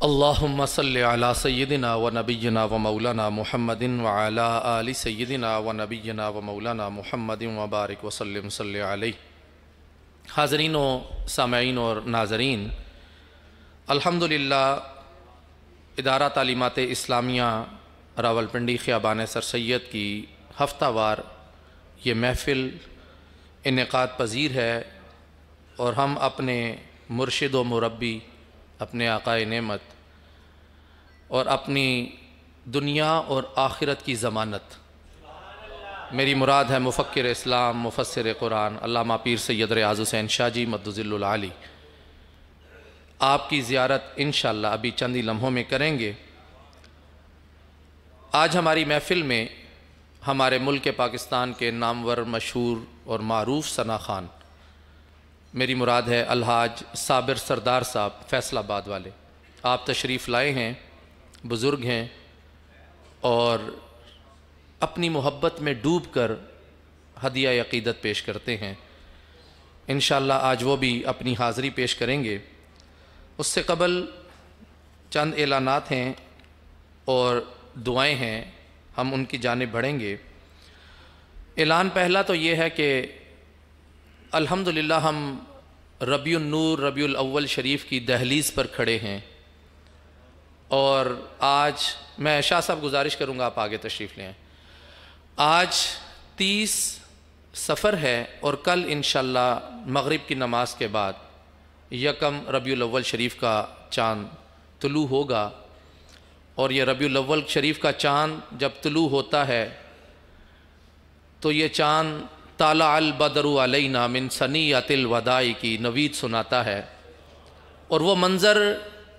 اللہم صلی علی سیدنا و نبینا و مولانا محمد وعلی آل سیدنا و نبینا و مولانا محمد وبارک وسلم صلی علیہ۔ حاضرین و سامعین اور ناظرین، الحمدللہ ادارہ تعلیمات اسلامیہ راولپنڈی خیابان سر سید کی ہفتہ وار یہ محفل انعقاد پذیر ہے اور ہم اپنے مرشد و مربی، اپنے آقا نعمت اور اپنی دنیا اور آخرت کی ضمانت، میری مراد ہے مفکر اسلام مفسر قرآن علامہ پیر سید ریاض حسین شاہ جی مدظل العالی، آپ کی زیارت انشاءاللہ ابھی چند ہی لمحوں میں کریں گے۔ آج ہماری محفل میں ہمارے ملک پاکستان کے نامور مشہور اور معروف ثنا خان، میری مراد ہے الحاج صابر سردار صاحب فیصل آباد والے، آپ تشریف لائے ہیں، بزرگ ہیں اور اپنی محبت میں ڈوب کر ہدیہ عقیدت پیش کرتے ہیں۔ انشاءاللہ آج وہ بھی اپنی حاضری پیش کریں گے۔ اس سے قبل چند اعلانات ہیں اور دعائیں ہیں، ہم ان کی جانب بڑھیں گے۔ اعلان پہلا تو یہ ہے کہ الحمدللہ ہم ربیع النور ربیع الاول شریف کی دہلیز پر کھڑے ہیں، اور آج میں شاہ صاحب گزارش کروں گا آپ آگے تشریف لیں۔ آج 30 صفر ہے اور کل انشاءاللہ مغرب کی نماز کے بعد 1 ربیع الاول شریف کا چاند طلوع ہوگا، اور یہ ربیع الاول شریف کا چاند جب طلوع ہوتا ہے تو یہ چاند طالع البدر علینا من ثنیۃ الوداع کی نوید سناتا ہے، اور وہ منظر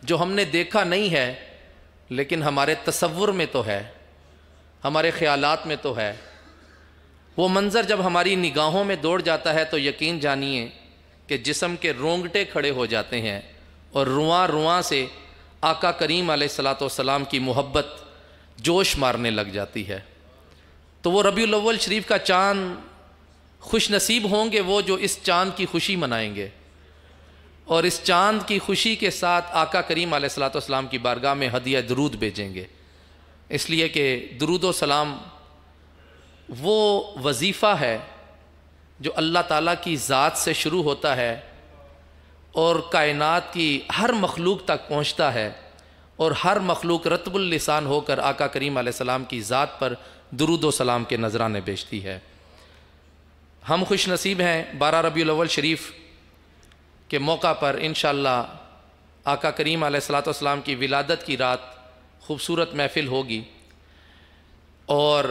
جو ہم نے دیکھا نہیں ہے لیکن ہمارے تصور میں تو ہے، ہمارے خیالات میں تو ہے، وہ منظر جب ہماری نگاہوں میں دوڑ جاتا ہے تو یقین جانیے کہ جسم کے رونگٹے کھڑے ہو جاتے ہیں اور رواں رواں سے آقا کریم علیہ الصلوۃ والسلام کی محبت جوش مارنے لگ جاتی ہے۔ تو وہ ربیع الاول شریف کا چاند خوش نصیب ہوں گے وہ جو اس چاند کی خوشی منائیں گے اور اس چاند کی خوشی کے ساتھ آقا کریم علیہ الصلوۃ والسلام کی بارگاہ میں ہدیہ درود بھیجیں گے، اس لیے کہ درود و سلام وہ وظیفہ ہے جو اللہ تعالیٰ کی ذات سے شروع ہوتا ہے اور کائنات کی ہر مخلوق تک پہنچتا ہے، اور ہر مخلوق رطب اللسان ہو کر آقا کریم علیہ السلام کی ذات پر درود و سلام کے نذرانے بھیجتی ہے۔ ہم خوش نصیب ہیں 12 ربیع الاول شریف کے موقع پر انشاءاللہ آقا کریم علیہ الصلوۃ والسلام کی ولادت کی رات خوبصورت محفل ہوگی، اور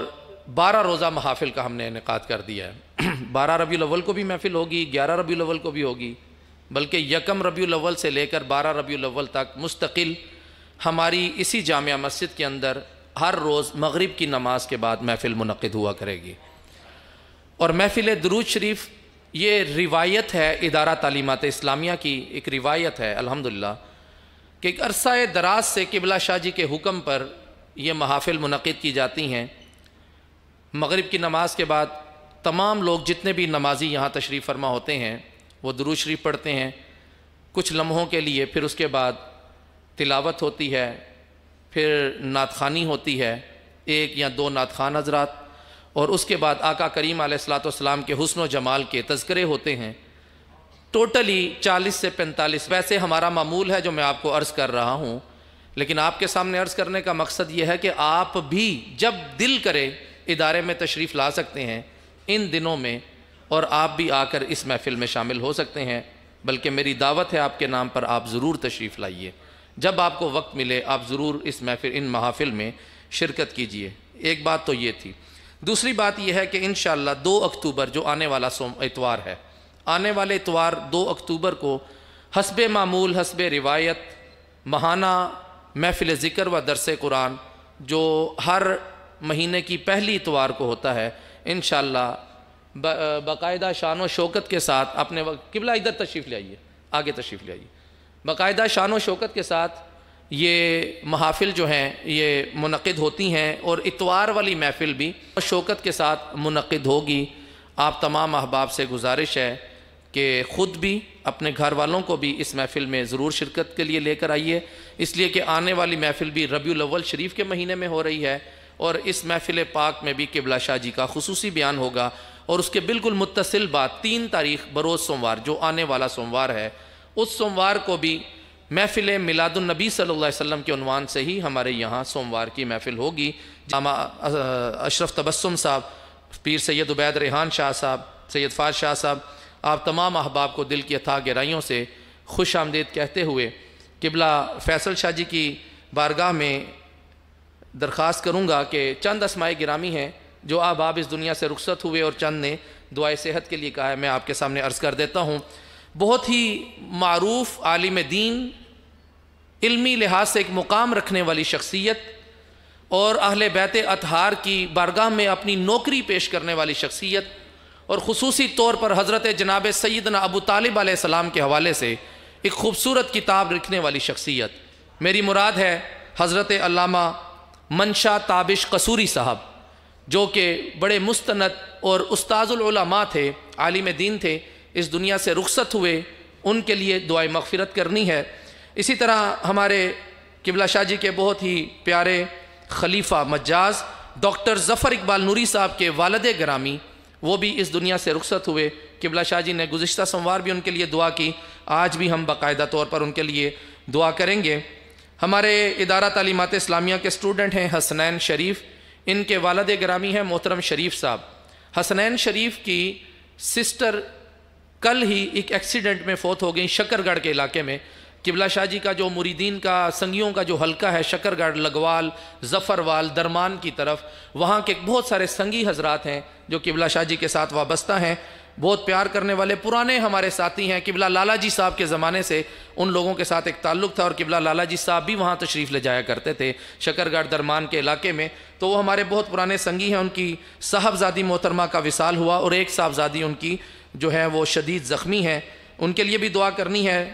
12 روزہ محافل کا ہم نے انعقاد کر دیا ہے۔ 12 ربیع الاول کو بھی محفل ہوگی، 11 ربیع الاول کو بھی ہوگی، بلکہ 1 ربیع الاول سے لے کر 12 ربیع الاول تک مستقل ہماری اسی جامع مسجد کے اندر ہر روز مغرب کی نماز کے بعد محفل منعقد ہوا کرے گی۔ اور محفل درود شریف یہ روایت ہے ادارہ تعلیمات اسلامیہ کی، ایک روایت ہے الحمدللہ کہ ایک عرصہ دراز سے قبلہ شاہ جی کے حکم پر یہ محافل منعقد کی جاتی ہیں۔ مغرب کی نماز کے بعد تمام لوگ جتنے بھی نمازی یہاں تشریف فرما ہوتے ہیں وہ درود شریف پڑھتے ہیں کچھ لمحوں کے لیے، پھر اس کے بعد تلاوت ہوتی ہے، پھر نعت خوانی ہوتی ہے 1 یا 2 نعت خوان حضرات، اور اس کے بعد آقا کریم علیہ الصلوۃ والسلام کے حسن و جمال کے تذکرے ہوتے ہیں۔ ٹوٹلی 40 سے 45 ویسے ہمارا معمول ہے جو میں آپ کو عرض کر رہا ہوں، لیکن آپ کے سامنے عرض کرنے کا مقصد یہ ہے کہ آپ بھی جب دل کرے ادارے میں تشریف لا سکتے ہیں ان دنوں میں، اور آپ بھی آ کر اس محفل میں شامل ہو سکتے ہیں، بلکہ میری دعوت ہے آپ کے نام پر، آپ ضرور تشریف لائیے، جب آپ کو وقت ملے آپ ضرور اس محفل ان محافل میں شرکت کیجیے۔ ایک بات تو یہ تھی۔ دوسری بات یہ ہے کہ انشاءاللہ 2 اکتوبر جو آنے والا اتوار ہے، آنے والے اتوار 2 اکتوبر کو حسب معمول حسب روایت ماہانہ محفل ذکر و درس قرآن جو ہر مہینے کی پہلی اتوار کو ہوتا ہے، انشاءاللہ باقاعدہ شان و شوکت کے ساتھ اپنے قبلہ ادھر تشریف لے آئیے، آگے تشریف لے آئیے، باقاعدہ شان و شوکت کے ساتھ یہ محافل جو ہیں یہ منعقد ہوتی ہیں، اور اتوار والی محفل بھی شوکت کے ساتھ منعقد ہوگی۔ آپ تمام احباب سے گزارش ہے کہ خود بھی اپنے گھر والوں کو بھی اس محفل میں ضرور شرکت کے لیے لے کر آئیے، اس لیے کہ آنے والی محفل بھی ربیع الاول شریف کے مہینے میں ہو رہی ہے، اور اس محفل پاک میں بھی قبلہ شاہ جی کا خصوصی بیان ہوگا، اور اس کے بالکل متصل بات 3 تاریخ بروز سوموار جو آنے والا سوموار ہے، اس سوموار کو بھی محفل میلاد النبی صلی اللہ علیہ وسلم کے عنوان سے ہی ہمارے یہاں سوموار کی محفل ہوگی۔ جامع اشرف تبسم صاحب، پیر سید عبید ریحان شاہ صاحب، سید فاض شاہ صاحب، آپ تمام احباب کو دل کی اتھاہ گہرائیوں سے خوش آمدید کہتے ہوئے قبلہ فیصل شاہ جی کی بارگاہ میں درخواست کروں گا کہ چند اسماء گرامی ہیں جو احباب اس دنیا سے رخصت ہوئے اور چند نے دعائے صحت کے لیے کہا ہے، میں آپ کے سامنے عرض کر دیتا ہوں۔ بہت ہی معروف عالم دین، علمی لحاظ سے ایک مقام رکھنے والی شخصیت، اور اہل بیت اطہار کی بارگاہ میں اپنی نوکری پیش کرنے والی شخصیت، اور خصوصی طور پر حضرت جناب سیدنا ابو طالب علیہ السلام کے حوالے سے ایک خوبصورت کتاب لکھنے والی شخصیت، میری مراد ہے حضرت علامہ منشا تابش قصوری صاحب، جو کہ بڑے مستند اور استاذ العلماء تھے، عالم دین تھے، اس دنیا سے رخصت ہوئے، ان کے لیے دعائے مغفرت کرنی ہے۔ اسی طرح ہمارے قبلہ شاہ جی کے بہت ہی پیارے خلیفہ مجاز ڈاکٹر ظفر اقبال نوری صاحب کے والد گرامی، وہ بھی اس دنیا سے رخصت ہوئے۔ قبلہ شاہ جی نے گزشتہ سوموار بھی ان کے لیے دعا کی، آج بھی ہم باقاعدہ طور پر ان کے لیے دعا کریں گے۔ ہمارے ادارہ تعلیمات اسلامیہ کے اسٹوڈنٹ ہیں حسنین شریف، ان کے والد گرامی ہیں محترم شریف صاحب۔ حسنین شریف کی سسٹر کل ہی ایک ایکسیڈنٹ میں فوت ہو گئی شکرگڑھ کے علاقے میں۔ قبلہ شاہ جی کا جو مریدین کا، سنگیوں کا جو حلقہ ہے شکرگڑھ، لگوال، ظفروال، درمان کی طرف، وہاں کے بہت سارے سنگی حضرات ہیں جو قبلہ شاہ جی کے ساتھ وابستہ ہیں، بہت پیار کرنے والے پرانے ہمارے ساتھی ہیں۔ قبلہ لالا جی صاحب کے زمانے سے ان لوگوں کے ساتھ ایک تعلق تھا، اور قبلہ لالا جی صاحب بھی وہاں تشریف لے جایا کرتے تھے شکرگڑھ درمان کے علاقے میں، تو وہ ہمارے بہت پرانے سنگی ہیں۔ ان کی صاحبزادی محترمہ کا وصال ہوا، اور ایک صاحبزادی ان کی جو ہے وہ شدید زخمی ہے، ان کے لیے بھی دعا کرنی ہے۔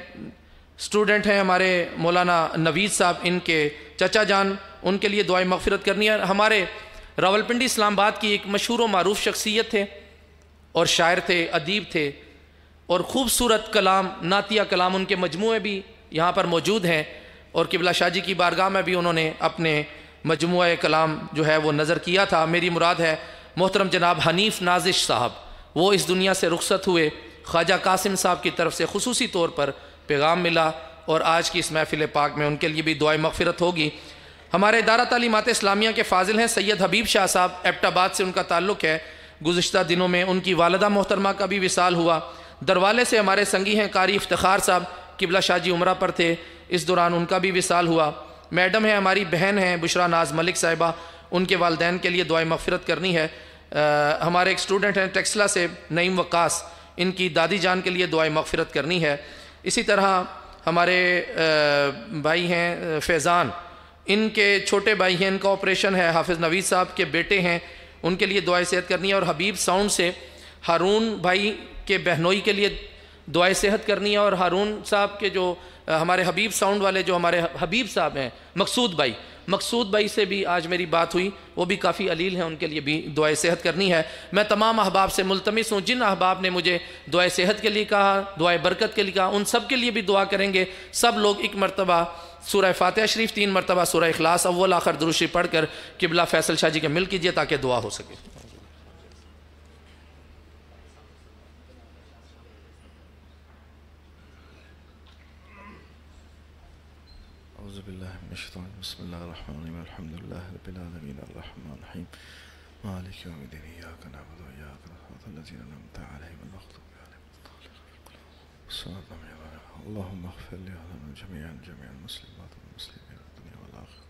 اسٹوڈنٹ ہیں ہمارے مولانا نوید صاحب، ان کے چچا جان، ان کے لیے دعائیں مغفرت کرنی ہے۔ ہمارے راولپنڈی اسلام آباد کی ایک مشہور و معروف شخصیت تھے، اور شاعر تھے، ادیب تھے، اور خوبصورت کلام، نعتیہ کلام ان کے مجموعے بھی یہاں پر موجود ہیں، اور قبلہ شاہ جی کی بارگاہ میں بھی انہوں نے اپنے مجموعہ کلام جو ہے وہ نظر کیا تھا۔ میری مراد ہے محترم جناب حنیف نازش صاحب، وہ اس دنیا سے رخصت ہوئے، خواجہ قاسم صاحب کی طرف سے خصوصی طور پر پیغام ملا، اور آج کی اس محفل پاک میں ان کے لیے بھی دعائے مغفرت ہوگی۔ ہمارے ادارہ تعلیمات اسلامیہ کے فاضل ہیں سید حبیب شاہ صاحب، ایبٹ آباد سے ان کا تعلق ہے، گزشتہ دنوں میں ان کی والدہ محترمہ کا بھی وصال ہوا۔ دروالے سے ہمارے سنگی ہیں قاری افتخار صاحب، قبلہ شاہ جی عمرہ پر تھے، اس دوران ان کا بھی وصال ہوا۔ میڈم ہیں ہماری بہن ہیں بشرا ناز ملک صاحبہ، ان کے والدین کے لیے دعائیں مغفرت کرنی ہے۔ ہمارے ایک اسٹوڈنٹ ہیں ٹیکسلا سے نعیم وقاص، ان کی دادی جان کے لیے دعائیں مغفرت کرنی ہے۔ اسی طرح ہمارے بھائی ہیں فیضان، ان کے چھوٹے بھائی ہیں، ان کا آپریشن ہے، حافظ نوید صاحب کے بیٹے ہیں، ان کے لیے دعائیں صحت کرنی ہے۔ اور حبیب ساؤنڈ سے ہارون بھائی کے بہنوئی کے لیے دعائیں صحت کرنی ہے، اور ہارون صاحب کے جو ہمارے حبیب ساؤنڈ والے جو ہمارے حبیب صاحب ہیں مقصود بھائی سے بھی آج میری بات ہوئی، وہ بھی کافی علیل ہیں، ان کے لیے بھی دعائیں صحت کرنی ہے۔ میں تمام احباب سے ملتمس ہوں، جن احباب نے مجھے دعائیں صحت کے لیے کہا، دعائیں برکت کے لیے کہا، ان سب کے لیے بھی دعا کریں گے۔ سب لوگ ایک مرتبہ سورہ فاتحہ شریف، 3 مرتبہ سورہ اخلاص اول آخر درود شریف پڑھ کر قبلہ فیصل شاہ جی کے مل کیجئے تاکہ دعا ہو سکے۔ اعوذ باللہ من الشیطان بسم اللہ الرحمن الرحیم الحمد للہ رب العالمین الرحمن الرحیم مالک یوم الدین ایاک نعبد و ایاک نستعین الذین انعمت علیہم غیر المغضوب علیہم ولا الضالین اللهم اغفر لنا جميعا المسلمات والمسلمين في الدنيا والآخرة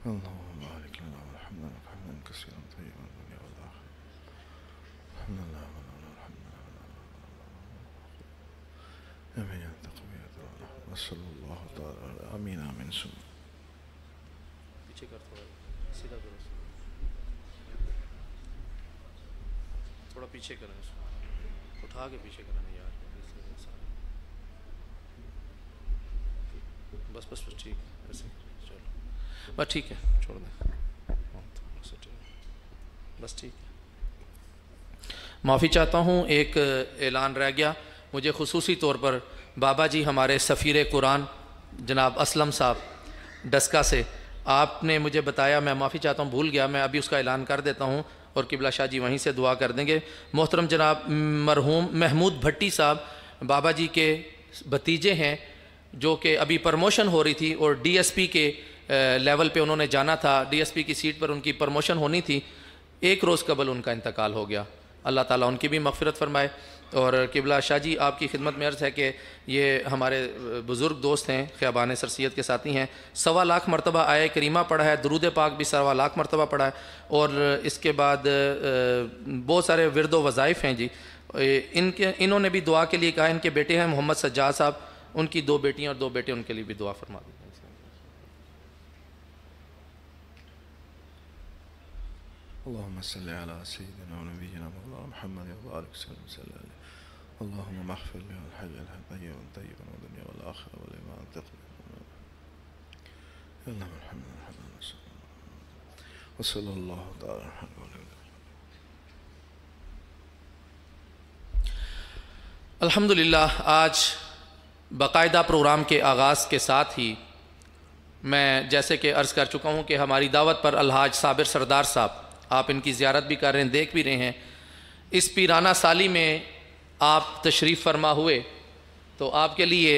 اللهم بارك لنا وارحمنا حمدا كثيرا طيبا في الدنيا والآخرة الحمد لله آمين صلی اللہ تعالی آمین آمین سن پیچھے کر سیدھا کرو، تھوڑا پیچھے کریں، اٹھا کے پیچھے کریں یار، بس ٹھیک ہے، ایسے چلو بس ٹھیک ہے، چھوڑ دیں، بس ٹھیک ہے۔ معافی چاہتا ہوں، ایک اعلان رہ گیا، مجھے خصوصی طور پر بابا جی ہمارے سفیر قرآن جناب اسلم صاحب ڈسکا سے، آپ نے مجھے بتایا، میں معافی چاہتا ہوں بھول گیا، میں ابھی اس کا اعلان کر دیتا ہوں اور قبلہ شاہ جی وہیں سے دعا کر دیں گے۔ محترم جناب مرحوم محمود بھٹی صاحب بابا جی کے بھتیجے ہیں، جو کہ ابھی پرموشن ہو رہی تھی اور ڈی ایس پی کے لیول پہ انہوں نے جانا تھا، ڈی ایس پی کی سیٹ پر ان کی پرموشن ہونی تھی، ایک روز قبل ان کا انتقال ہو گیا۔ اللہ تعالیٰ ان کی بھی مغفرت فرمائے۔ اور قبلہ شاہ جی آپ کی خدمت میں عرض ہے کہ یہ ہمارے بزرگ دوست ہیں، خیابان سرسید کے ساتھی ہیں، 1.25 مرتبہ آیہ کریمہ پڑھا ہے، درود پاک بھی 1.25 مرتبہ پڑھا ہے، اور اس کے بعد بہت سارے ورد و وظائف ہیں جی۔ انہوں نے بھی دعا کے لیے کہا، ان کے بیٹے ہیں محمد سجاد صاحب، ان کی 2 بیٹیاں اور 2 بیٹے، ان کے لیے بھی دعا فرما دیں۔ اللهم صل على سيدنا ونبينا مولانا محمد وبارك وسلم عليه. اللهم اغفر له الحي الطيب طيبا والدنيا والاخره والإيمان تقبل اللهم ارحمنا وصلى الله تعالى عليه. الحمدللہ آج باقاعدہ پروگرام کے آغاز کے ساتھ ہی میں جیسے کہ عرض کر چکا ہوں کہ ہماری دعوت پر الحاج صابر سردار صاحب، آپ ان کی زیارت بھی کر رہے ہیں، دیکھ بھی رہے ہیں، اس پیرانہ سالی میں آپ تشریف فرما ہوئے، تو آپ کے لیے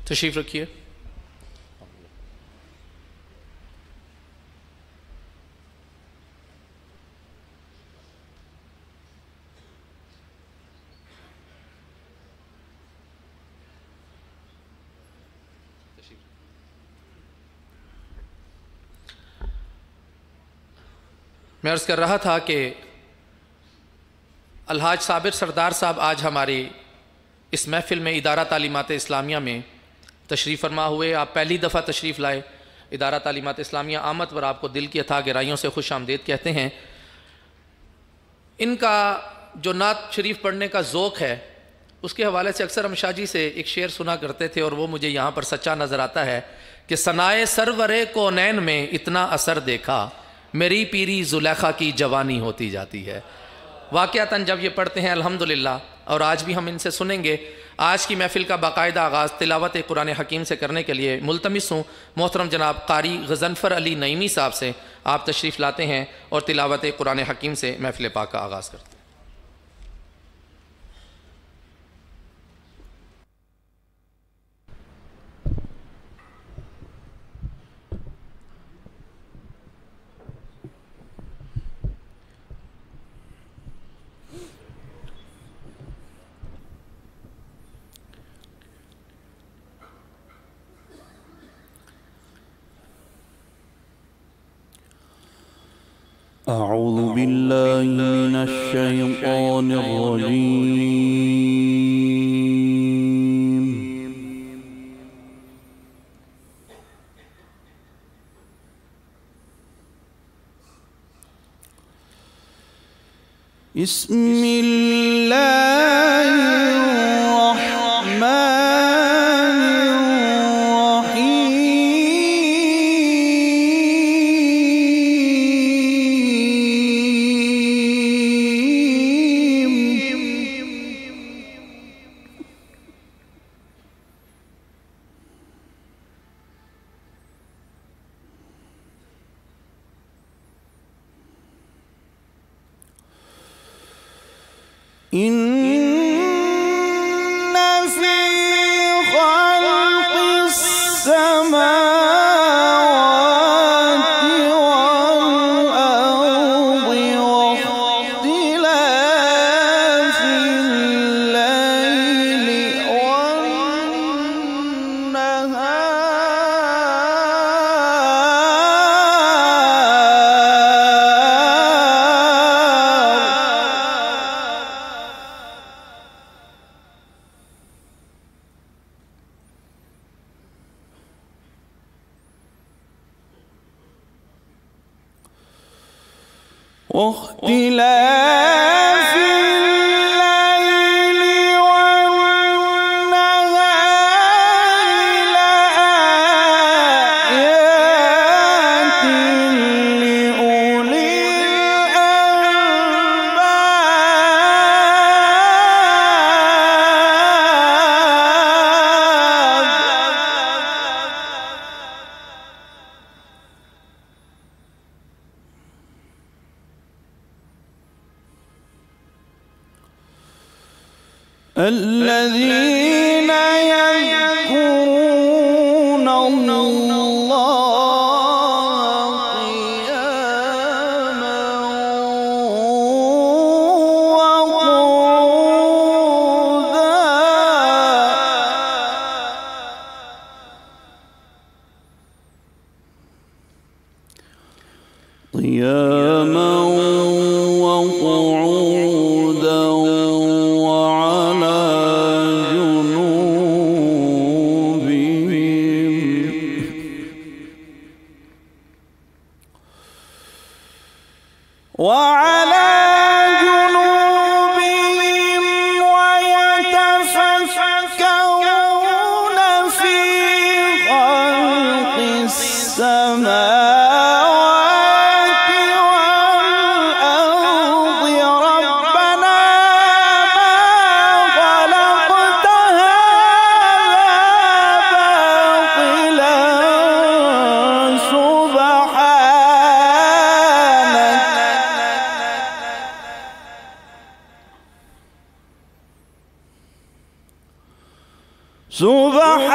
تشریف رکھیے۔ میں عرض کر رہا تھا کہ الحاج صابر سردار صاحب آج ہماری اس محفل میں ادارہ تعلیمات اسلامیہ میں تشریف فرما ہوئے، آپ پہلی دفعہ تشریف لائے ادارہ تعلیمات اسلامیہ، آمد پر آپ کو دل کی اتھاہ گہرائیوں سے خوش آمدید کہتے ہیں۔ ان کا جو نعت شریف پڑھنے کا ذوق ہے، اس کے حوالے سے اکثر ہم شاہ جی سے ایک شعر سنا کرتے تھے، اور وہ مجھے یہاں پر سچا نظر آتا ہے کہ ثنائے سرور کونین میں اتنا اثر دیکھا، میری پیری زلیخا کی جوانی ہوتی جاتی ہے۔ واقعتاً جب یہ پڑھتے ہیں الحمدللہ، اور آج بھی ہم ان سے سنیں گے، آج کی محفل کا باقاعدہ آغاز تلاوت قرآن حکیم سے کرنے کے لیے ملتمس ہوں محترم جناب قاری غضنفر علی نعیمی صاحب سے، آپ تشریف لاتے ہیں اور تلاوت قرآن حکیم سے محفل پاک کا آغاز کرتے ہیں۔ أعوذ بالله من الشيطان الرجيم. بسم الله الرحمن إن واختلاف الليل والنهار لآيات لأولي الذين يذكرون الله قياما وقعودا وعلى جنوبهم ويتفكرون في خلق السماوات والأرض ربنا ما خلقت هذا باطلا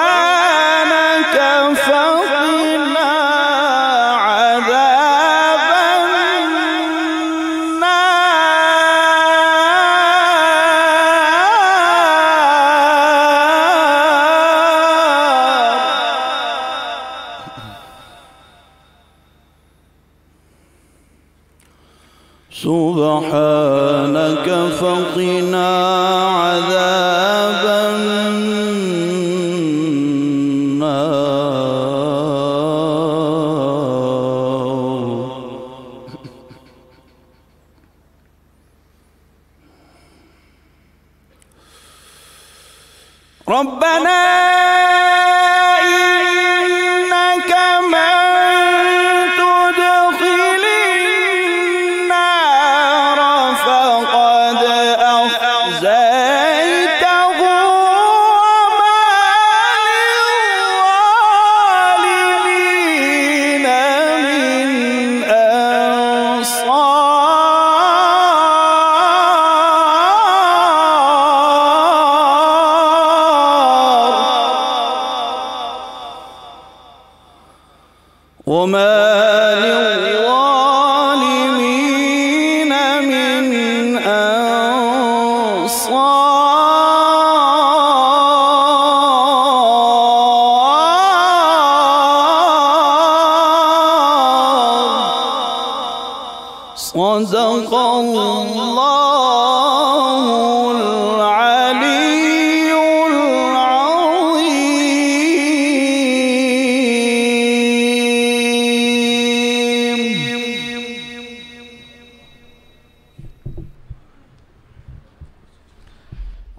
سبحانك فقنا عذاب النار سبحانك فقنا عذاب ربنا إنك من تدخل النار فقد أخزيته وما للظالمين من وما للظالمين من أنصار صدق الله العلي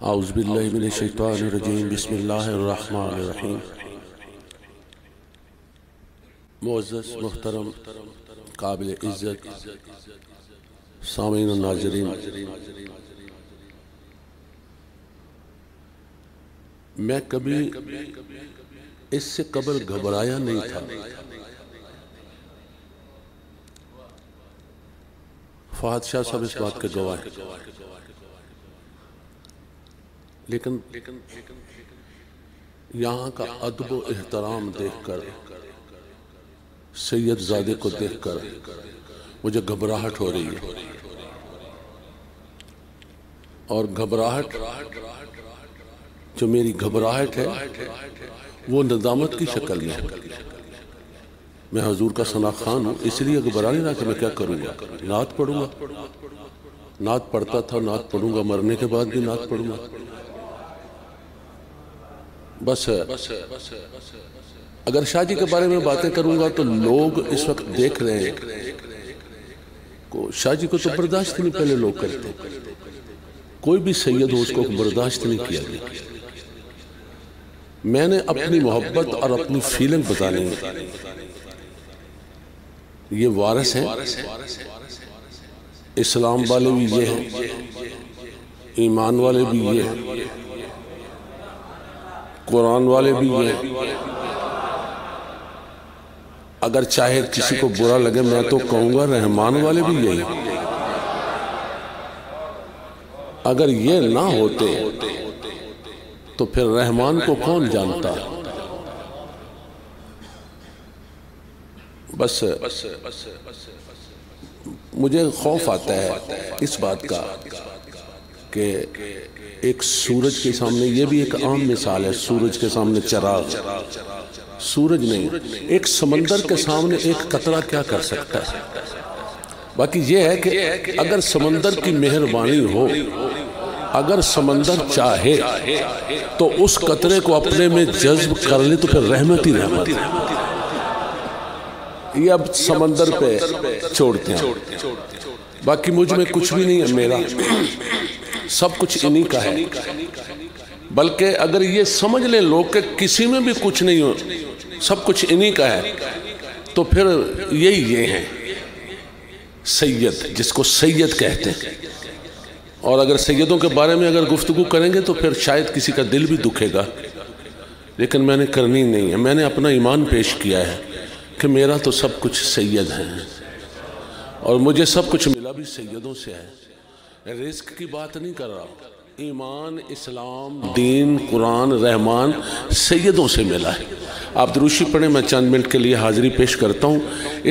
اعوذ باللہ من الشیطان الرجیم بسم اللہ الرحمن الرحیم معزز محترم قابل عزت سامعین و ناظرین، میں کبھی اس سے قبل گھبرایا نہیں تھا۔ فہد شاہ صاحب اس بات کے گواہ ہیں، لیکن یہاں کا ادب و احترام دیکھ کر، سید زادے کو دیکھ کر مجھے گھبراہٹ ہو رہی ہے، اور گھبراہٹ جو میری گھبراہٹ ہے وہ ندامت کی شکل میں ہے۔ میں حضور کا ثنا خان ہوں، اس لیے گھبرا نہیں رہا کہ میں کیا کروں گا، نعت پڑھوں گا، نعت پڑھتا تھا، نعت پڑھوں گا، مرنے کے بعد بھی نعت پڑھوں گا، بس اگر شاہ جی کے بارے میں باتیں کروں گا تو لوگ اس وقت دیکھ رہے ہیں کو شاہ جی کو تو برداشت نہیں پہلے لوگ کرتے، کوئی بھی سید ہو اس کو برداشت نہیں کیا گیا۔ میں نے اپنی محبت اور اپنی فیلنگ بتانی ہے۔ یہ وارث ہیں، اسلام والے بھی یہ ہیں، ایمان والے بھی یہ ہیں، قرآن والے بھی یہ ہیں۔ اگر چاہے کسی کو برا لگے میں تو کہوں گا رحمان والے بھی یہی ہیں۔ اگر یہ نہ ہوتے تو پھر رحمان کو کون جانتا؟ بس مجھے خوف آتا ہے اس بات کا کہ ایک سورج کے سامنے، یہ بھی ایک عام مثال ہے، سورج کے سامنے چراغ، سورج نہیں، ایک سمندر کے سامنے ایک قطرہ کیا کر سکتا ہے؟ باقی یہ ہے کہ اگر سمندر کی مہربانی ہو، اگر سمندر چاہے تو اس قطرے کو اپنے میں جذب کر لے تو پھر رحمت ہی رحمت ہے۔ یہ اب سمندر پہ چھوڑتے ہیں، باقی مجھ میں کچھ بھی نہیں ہے، میرا سب کچھ انہی کا ہے۔ بلکہ اگر یہ سمجھ لیں لوگ کہ کسی میں بھی کچھ نہیں ہو، سب کچھ انہی کا ہے، تو پھر یہ ہیں سید، جس کو سید کہتے ہیں۔ اور اگر سیدوں کے بارے میں اگر گفتگو کریں گے تو پھر شاید کسی کا دل بھی دکھے گا، لیکن میں نے کرنی نہیں ہے۔ میں نے اپنا ایمان پیش کیا ہے کہ میرا تو سب کچھ سید ہیں، اور مجھے سب کچھ ملا بھی سیدوں سے ہے۔ رزق کی بات نہیں کر رہا، ایمان، اسلام، دین، قرآن، رحمان سیدوں سے ملا ہے۔ آپ دروشی پڑھیں، میں چند منٹ کے لیے حاضری پیش کرتا ہوں۔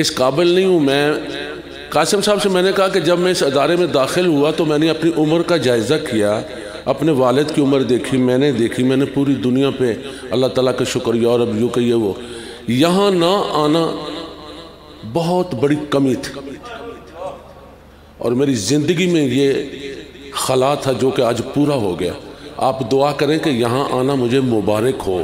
اس قابل نہیں ہوں میں۔ قاسم صاحب سے میں نے کہا کہ جب میں اس ادارے میں داخل ہوا تو میں نے اپنی عمر کا جائزہ کیا، اپنے والد کی عمر دیکھی، میں نے پوری دنیا پہ اللہ تعالیٰ کا شکریہ، اور اب یوں کہیے وہ یہاں نہ آنا بہت بڑی کمی تھی، اور میری زندگی میں یہ خلا تھا جو کہ آج پورا ہو گیا۔ آپ دعا کریں کہ یہاں آنا مجھے مبارک ہو،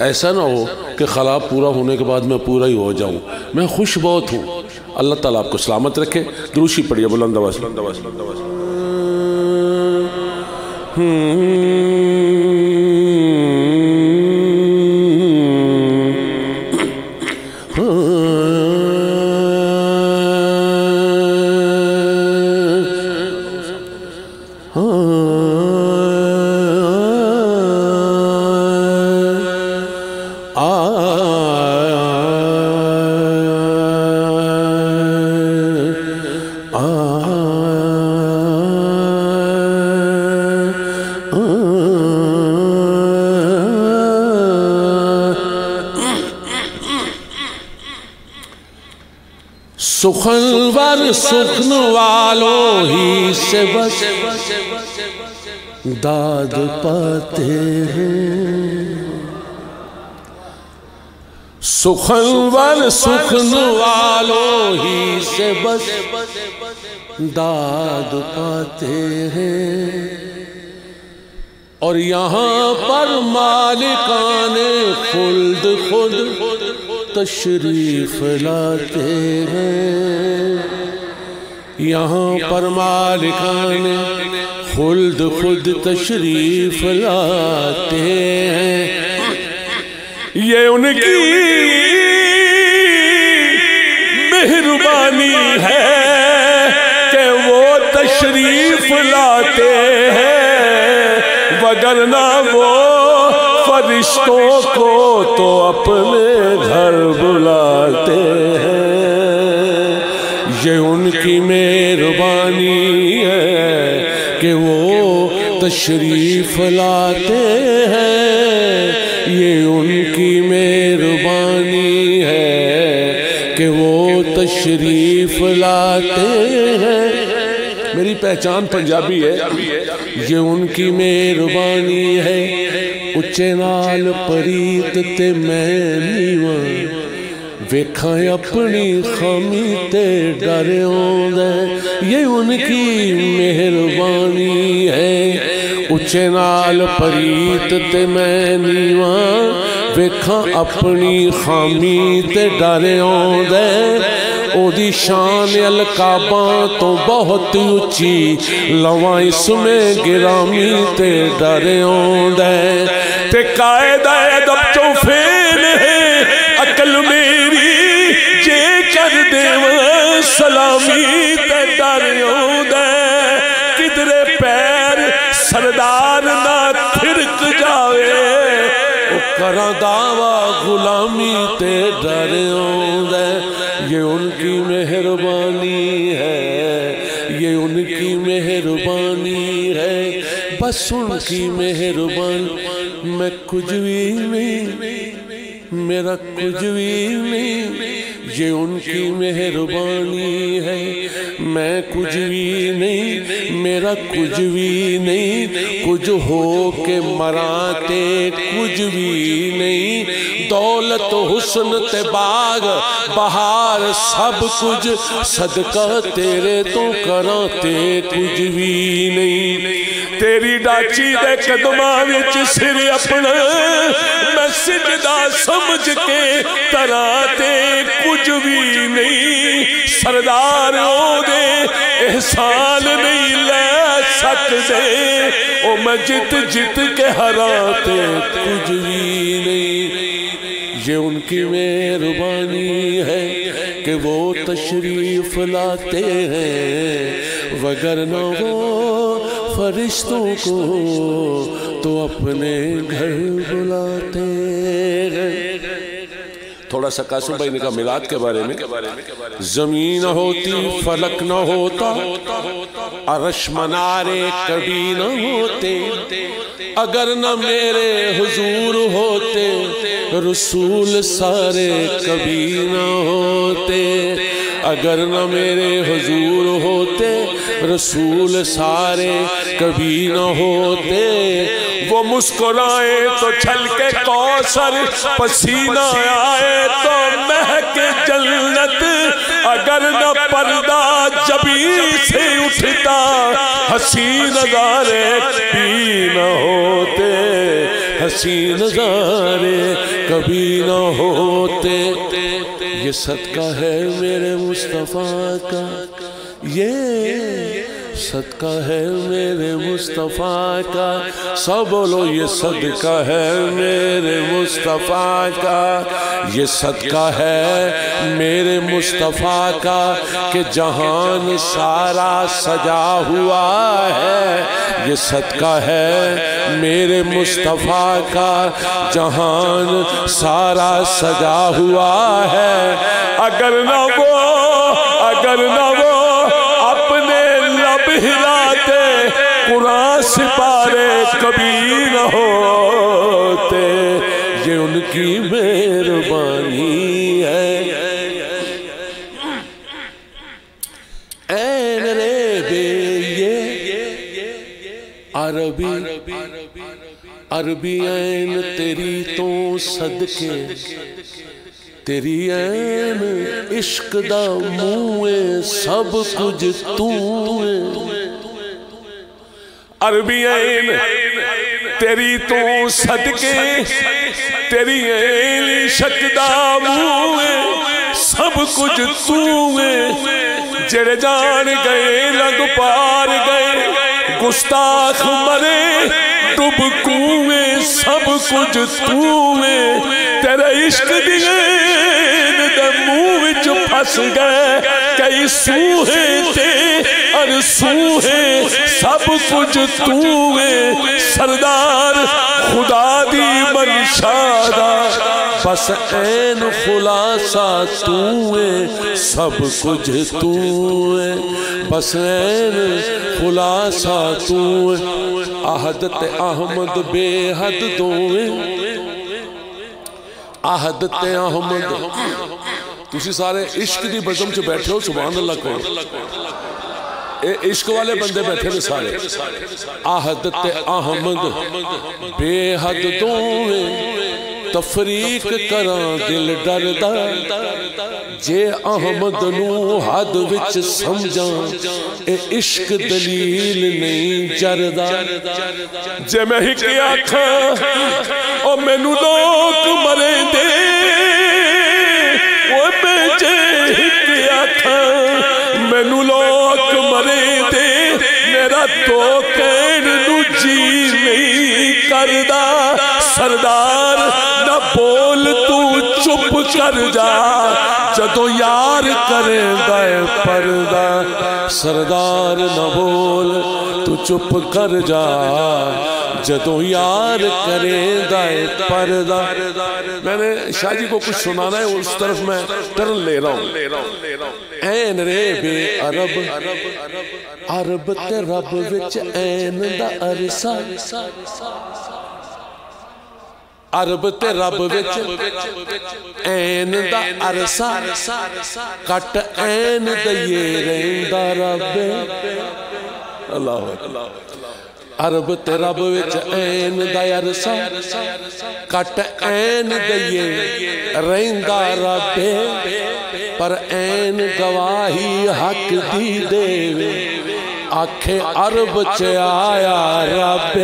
ایسا نہ ہو کہ خلا پورا ہونے کے بعد میں پورا ہی ہو جاؤں۔ میں خوش بہت ہوں، اللہ تعالیٰ آپ کو سلامت رکھے۔ دروشی پڑھیے بلند آواز۔ سخنور سخن والوں ہی سے بس داد پاتے ہیں، سخنور سخن والوں ہی سے بس داد پاتے ہیں، اور یہاں پر مالکان خلد خود تشریف لاتے ہیں، یہاں پر مالکان خلد خود تشریف لاتے ہیں. یہ ان کی مہربانی ہے کہ وہ تشریف لاتے ہیں، وگرنہ وہ فرشتوں کو تو اپنے گھر بلاتے ہیں. یہ ان کی مہربانی ہے کہ وہ تشریف لاتے ہیں. یہ ان کی مہربانی ہے کہ وہ تشریف لاتے ہیں. میری پہچان پنجابی ہے. یہ ان کی مہربانی ہے. اچے نال پریت تے میں نیواں ویکھاں اپنی خامی تے ڈر آوندا. یہ ان کی مہربانی ہے. اچے نال پریت تے میں نیواں ویکھاں اپنی خامی تے ڈر آوندا. او دی شان القاباں تو بہت اچھی لواں اس میں گرامی تے ڈر آوندا. تے قائد ادب چوں فیل ہے عقل میری جے کر دیواں سلامی تے ڈر آوندا. کدرے پیر سردار نہ تھرک جاوے او کراں دعویٰ غلامی تے ڈر آوندا. یہ ان کی مہربانی ہے. یہ ان کی مہربانی ہے. بس ان کی مہربانی. میں کچھ بھی نہیں، میرا کچھ بھی نہیں. یہ ان کی مہربانی ہے. میں کچھ بھی نہیں، میرا کچھ بھی نہیں. کچھ ہو کے مراتے کچھ بھی نہیں. دولت حسن تے باغ بہار سب کچھ صدقہ تیرے تو کراتے کچھ بھی نہیں. تیری ڈاچی دے قدماں وچ سر اپنا میں سجدہ سمجھ کے تراتے کچھ بھی نہیں. سردار او دے احسان نہیں لے سکتے او میں جت جت کے ہراتے کچھ بھی نہیں. یہ ان کی مہربانی ہے کہ وہ تشریف لاتے ہیں، وگرنہ وہ فرشتوں کو تو اپنے گھر بلاتے ہیں. تھوڑا سا قاسم بھائی نے کہا میلاد کے بارے میں. زمین نہ ہوتی فلک نہ ہوتا، عرش منارے کبھی نہ ہوتے. اگر نہ میرے حضور ہوتے رسول سارے کبھی نہ ہوتے. اگر نہ میرے حضور ہوتے رسول سارے کبھی نہ ہوتے. وہ مسکرائے تو چھلکے کوثر، پسینہ آئے تو مہک جنت. اگر نہ پردہ جبیں سے اٹھتا حسین نظارے بھی نہ ہوتے. حسین نظارے کبھی نہ ہوتے. یہ صدقہ ہے میرے مصطفیٰ کا، یہ صدقہ ہے میرے مصطفیٰ کا. سب بولو یہ صدقہ ہے میرے مصطفیٰ کا. یہ صدقہ ہے میرے مصطفیٰ کا کہ جہان سارا سجا ہوا ہے. یہ صدقہ ہے میرے مصطفیٰ کا جہان سارا سجا ہوا ہے. اگر نہ وہ اپنے لب ہلاتے قرآن سپارے کبھی نہ ہوتے. یہ ان کی مہربانی ہے. اے میرے بے عربی عین تیری تو صدقے، تیری عین عشق دا منہ سب کچھ تو ہے. عربی عین تیری تو صدقے، تیری عین عشق دا منہ سب کچھ تو ہے. جڑے جان گئے لگ پار گئے گستاخ مرے ڈب کنویں سب کچھ تویں تیرے عشق دیئے دے منہ وچ پھس گئے کئی سوہے تے اور سوہے سب کچھ تویں سردار خدا دی منشا دا بس این خلاصہ تویں سب کچھ تویں بس این خلاصہ تویں عہدت احمد بے حد دویں عہدت احمد تسی سارے عشق دی بزم چ بیٹھے ہو سبحان اللہ کہو اے عشق والے بندے بیٹھے نے سارے عہدت احمد بے حد دویں تفریق کراں دل ڈردا جے احمد نو حد وچ سمجھاں اے عشق دلیل نہیں جردا جے میں ہی کیا کھا او مینوں لوگ مرے دے او میں جے ہی کیا کھا مینوں لوگ مرے دے میرا تو کہن نو جی نہیں کردا سردار نہ بول تو چپ کر جا جدو یار کرے دائے پردہ سردار نہ بول تو چپ کر جا جدو یار کرے دائے پردہ میں نے شاہ جی کو کچھ سنانا ہے اس طرف میں ٹرن لے رہا ہوں این رے بے عرب عرب تے رب وچ این دا عرصہ عرب تے رب وچ این دا عرصہ کٹ این دئیے رہندا رب اللہ عرب تے رب وچ این دا عرصہ کٹ این دئیے رہندا رب پر این گواہی حق دی دے آکھے عرب چ آیا رب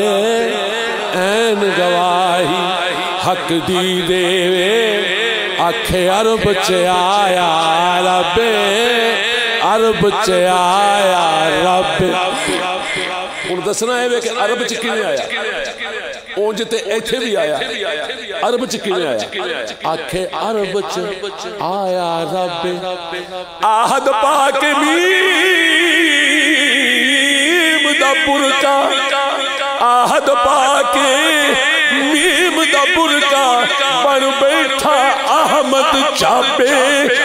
این گواہی حق دی دے آکھے عرب چ آیا رب عرب چ آیا رب ان دسنا ہے کہ عرب چ کیویں آیا اونج تے ایتھے بھی آیا عرب چ کیویں آیا آکھے عرب چ آیا رب آہد پاک میم دا برکا آہد پاک میم دا برکا بن بیٹھا احمد چاپے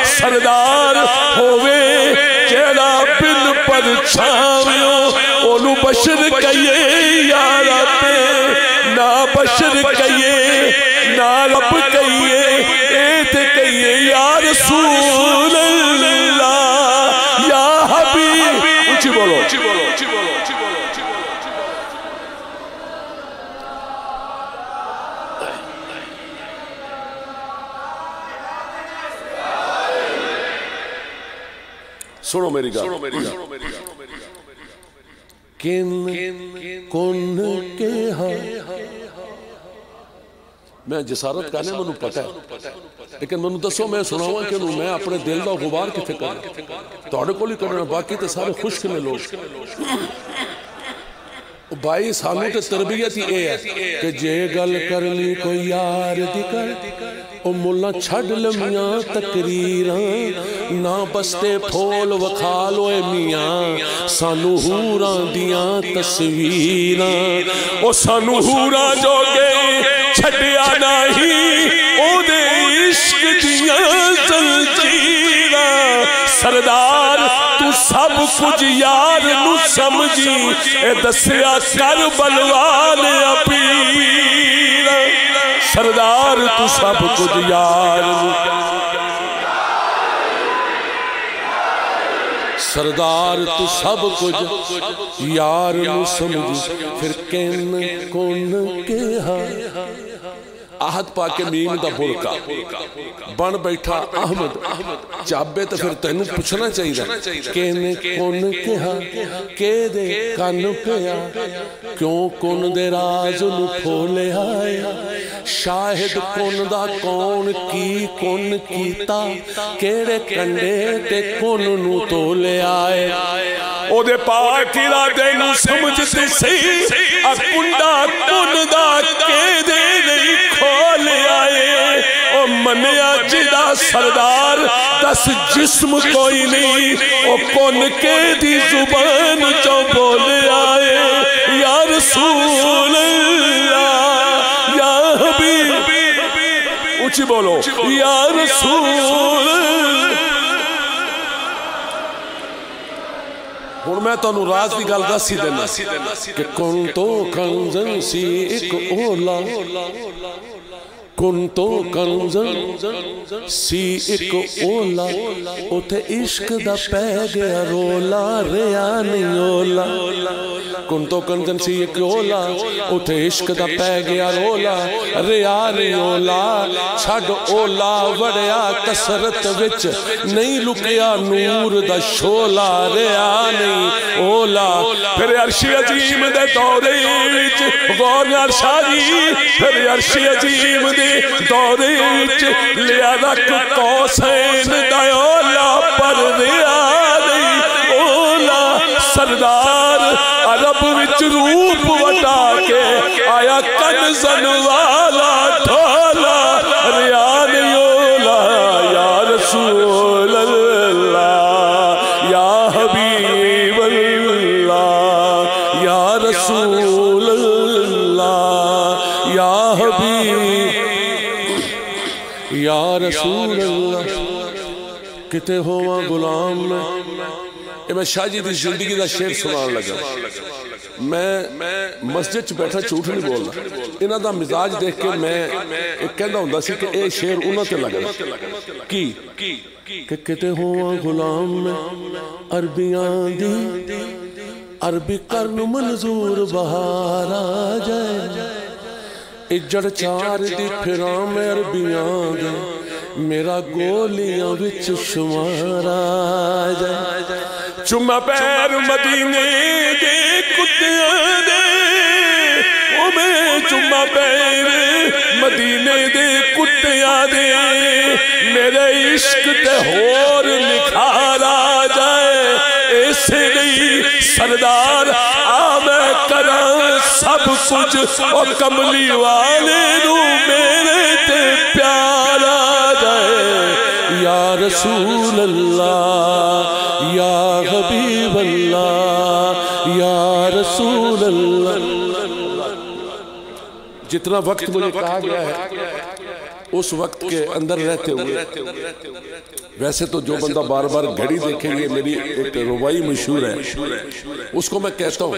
سردار ہوئے جیڑا بن پر چھاویوں اولو بشر کہیے یا رب نا بشر کہیے نا رب کہیے ایت کہیے یا رسول اللہ یا حبیب اچھی بولو سنو میری گا کن کن کے ہاں میں جسارت کرنے منو پتا ہے لیکن منو دسو میں سناواں کہ میں اپنے دل دا غبار کتے کرنا توڑے کو لی کرنا باقی تے سارے خوشک نے لوگ بھائی سانو تے تربیت ہی اے ہے کہ جے گل کرنی کوئی یار دی کر او ملا چھڑ لمیاں تقریراں نہ بستے پھول وکھالو اے میاں سانو ہوراں دیاں تصویراں او سانو ہوراں جو گئے چھڑیا نہیں او دے عشق دیاں زنجیراں سردار تو سب کچھ یار نو سمجھی اے دسیا کربل والے اپیر سردار تو سب کچھ یار نو سردار تو سب کچھ یار نو سمجھی پھر کن کن کے ہاں آہد پاک میم دا برکا بن بیٹھا احمد چابے تو پھر تینوں پوچھنا چاہیے کہنے کون کہا کہ دے کن کیا کیوں کون دے راز نو پھولے آیا شاہد کن دا کون کی کن کیتا کیڑے کنڈے تے کن نو تو لے آئے او دے پاک ارادے نو سمجھتے سی کنڈا کن دا کے دے نہیں کھولے آئے او منیا جدا سردار دس جسم کوئی نہیں او کن کے دی زبان جو بولے آئے یا رسول اللہ یا حبیب اونچی بولو یا رسول ہن میں تانوں راز دی گل دس ہی دینا کہ کن تو کنزن سی ایک اولا کن تو کنزن سی ایک اولا اوتھے عشق دا پہ گیا رولا ریا نہیں اولا کن تو کنزن سی ایک اولا اوتھے عشق دا پہ گیا رولا ریا نہیں اولا چھڑ اولا وڑیا کسرت وچ نہیں لکیا نور دا شولا ریا نہیں اولا پھر عرشی عظیم دے دورے وچ غور عرشا جی پھر عرشی عظیم دے دورے وچ لیا رکھ قوسین دا اولا پر ریا نہیں اولا سردار عرب وچ روپ وٹا کے آیا کنزن والا ڈھولا ریا نہیں اولا یا رسول اللہ یا حبیب اللہ یا رسول اللہ یا حبیب یا رسول اللہ کتے ہوا غلام میں شاہ جی دی زندگی دا شعر سنان لگا میں مسجد چ بیٹھا جھوٹ نہیں بولنا انہاں دا مزاج دیکھ کے میں ایک کہندا ہوندا سی کہ اے شعر انہاں تے لگنا کی کہ کتے ہوا غلام میں عربیاں دی عربی کرن منظور بہار آ جائے اجڑ چار دی پھراں میں عربیاں دے میرا گولیاں وچ شمار آ جائے چمہ پیر مدینے دے کتیاں دے او میں چمہ پیر مدینے دے کتیاں دے میرے عشق تے ہور نکھار آ جائے ایسے نہیں سردار آ میں کراں سب کچھ اور کملی والے نو میرے تے پیار آ جائے یا رسول اللہ یا حبیب اللہ یا رسول اللہ جتنا وقت مجھے کہا گیا ہے اس وقت کے اندر رہتے ہوئے ویسے تو جو بندہ بار بار گھڑی دیکھیں گے میری ایک روائی مشہور ہے اس کو میں کہتا ہوں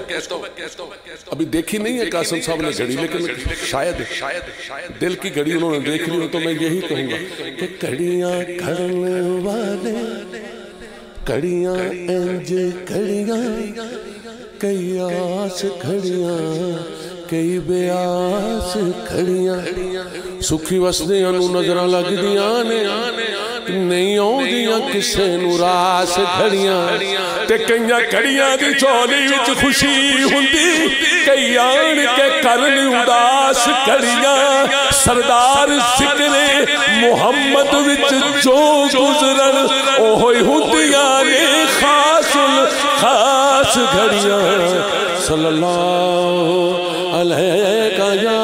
ابھی دیکھی نہیں ہے قاسم صاحب نے گھڑی لیکن شاید دل کی گھڑی انہوں نے دیکھ لی ہو تو میں یہی کہوں گا کہ کڑیاں گھڑنے والے کڑیاں انج کڑیاں کئی آس کھڑیاں کئی بیاس کھڑیاں سکھی وسدیاں نو نظراں لگ دیاں نے نہیں آؤندیاں کسے نو راس کھڑیاں تے کئیاں کھڑیاں دی چولی وچ خوشی ہوندی کئی آن کے کرن اداس کھڑیاں سردار ذکر محمد وچ جو گزرن اوہی ہوندیاں نے خاص خاص گھڑیاں صلی اللہ علیہ یا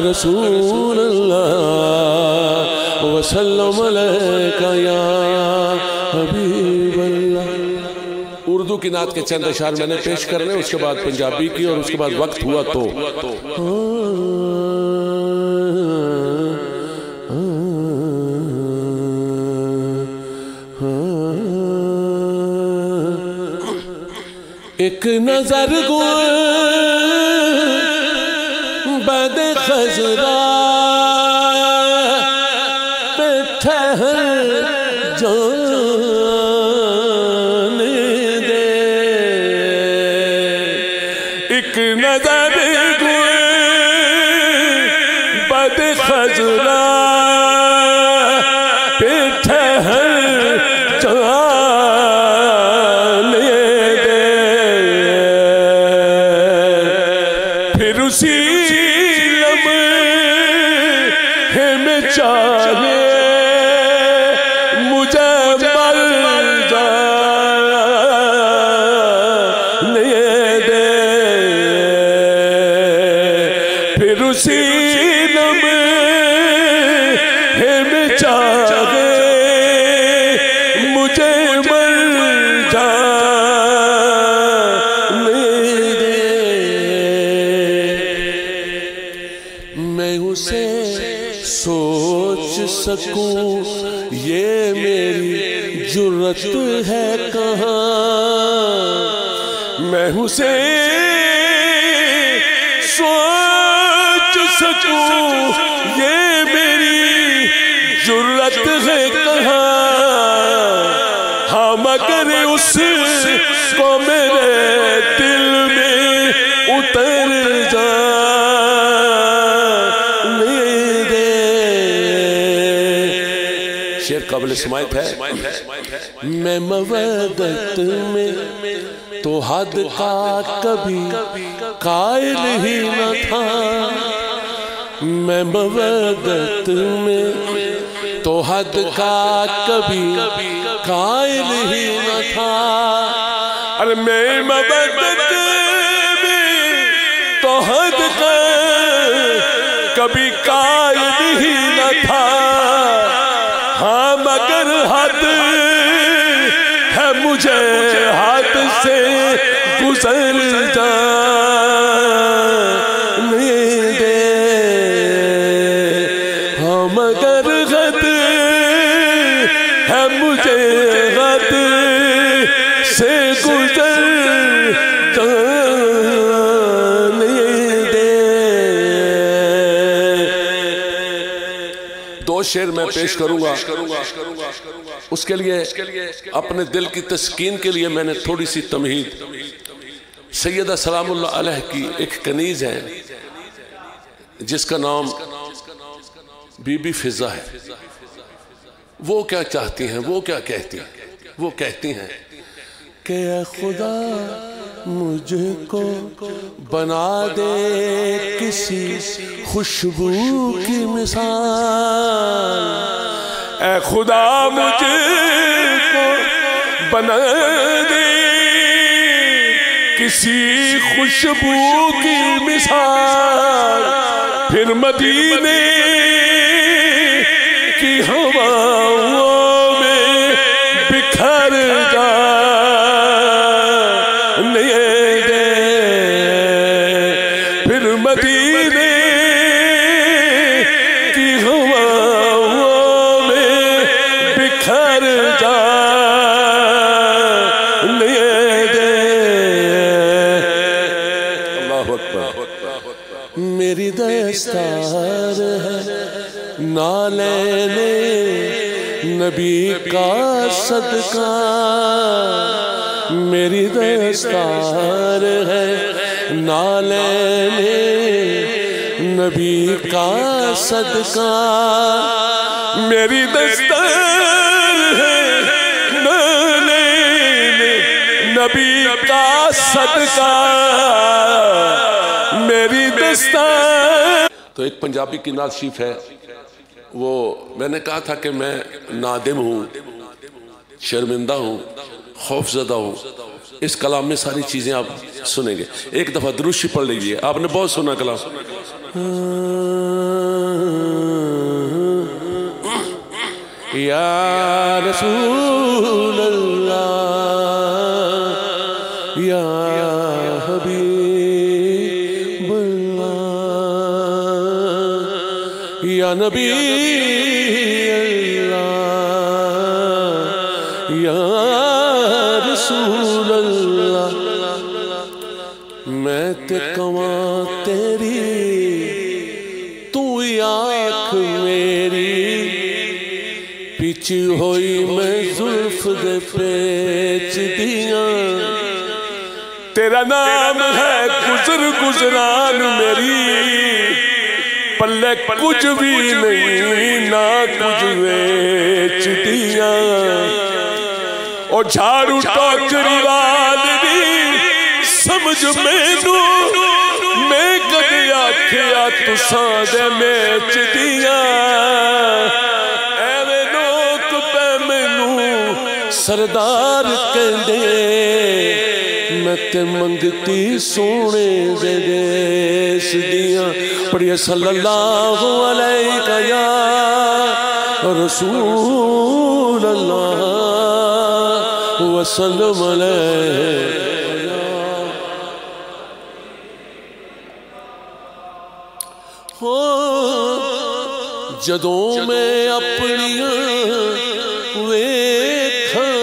رسول اللہ وسلم علیہ یا حبیب اللہ اردو کی نعت کے چند اشعار میں نے پیش کرنے اس کے بعد پنجابی کی اور اس کے بعد وقت ہوا تو ایک نظر گل بد خزرا پہ ٹھہر جانے دے ایک نظر گل بد خزرا پہ ٹھہر اسی لمحے سکوں یہ میری جرت ہے کہاں، میں حسین سوچ سکوں یہ میری جرت ہے کہاں، ہاں مگر اس کو میرے دل میں اتر قبل سماعت ہے۔ میں مودت میں تو حد کا کبھی قائل ہی نہ تھا، میں مودت میں تو حد کا کبھی قائل ہی نہ تھا، ارے میں مودت میں تو حد کا کبھی قائل ہی نہ تھا، ہاں مگر حد ہے مجھے حد سے گزر جانے دے، ہاں مگر حد ہے مجھے حد سے گزر جانے دے۔ دو شعر میں پیش کروں گا، اس کے لیے اپنے دل کی تسکین کے لیے میں نے تھوڑی سی تمہید، سیدہ سلام اللہ علیہ کی ایک کنیز ہے جس کا نام بی بی فضہ ہے، وہ کیا چاہتی ہیں، وہ کیا کہتی ہیں، وہ کہتی ہیں کہ اے خدا مجھ کو بنا دے کسی خوشبو کی مثال، اے خدا مجھ کو بنا دے کسی خوشبو کی مثال، پھر مدینے کی ہواؤں میں بکھر مدینے کی ہواؤں میں بکھر جانے دے۔ اللہ اکبر۔ میری دستار ہے نہ لینے نبی کا صدقہ، میری دستار ہے نہ لینے نبی کا صدقہ، میری دستار ہے نہ لینے نبی کا صدقہ، میری دستار۔ تو ایک پنجابی کی نعت شریف ہے، وہ میں نے کہا تھا کہ میں نادم ہوں، شرمندہ ہوں، خوف زدہ ہوں، اس کلام میں ساری چیزیں آپ سنیں گے۔ ایک دفعہ درود شریف پڑھ لیجئے، آپ نے بہت سنا کلام۔ یا رسول اللہ یا حبیب اللہ یا نبی اللہ یا رسول اللہ، میں تے کواں تیری تو آنکھ میری، پیچ ہوئی میں زلف دے پیچ دیاں، تیرا نام ہے گزر گزران میری، پلے کچھ بھی نہیں نہ کچھ ویچ دیاں، اور جھاڑو ٹوکری والدی سمجھ میں کدی آکھیا تساں دے میچ دیاں، ایویں لوک پہ مینوں سردار کہندے، میں تے منگتی سونے دے دیس دیاں، پڑھیے صلی اللہ علیہ یا رسول اللہ وسلم علیہ۔ جدوں میں اپنیاں ویکھاں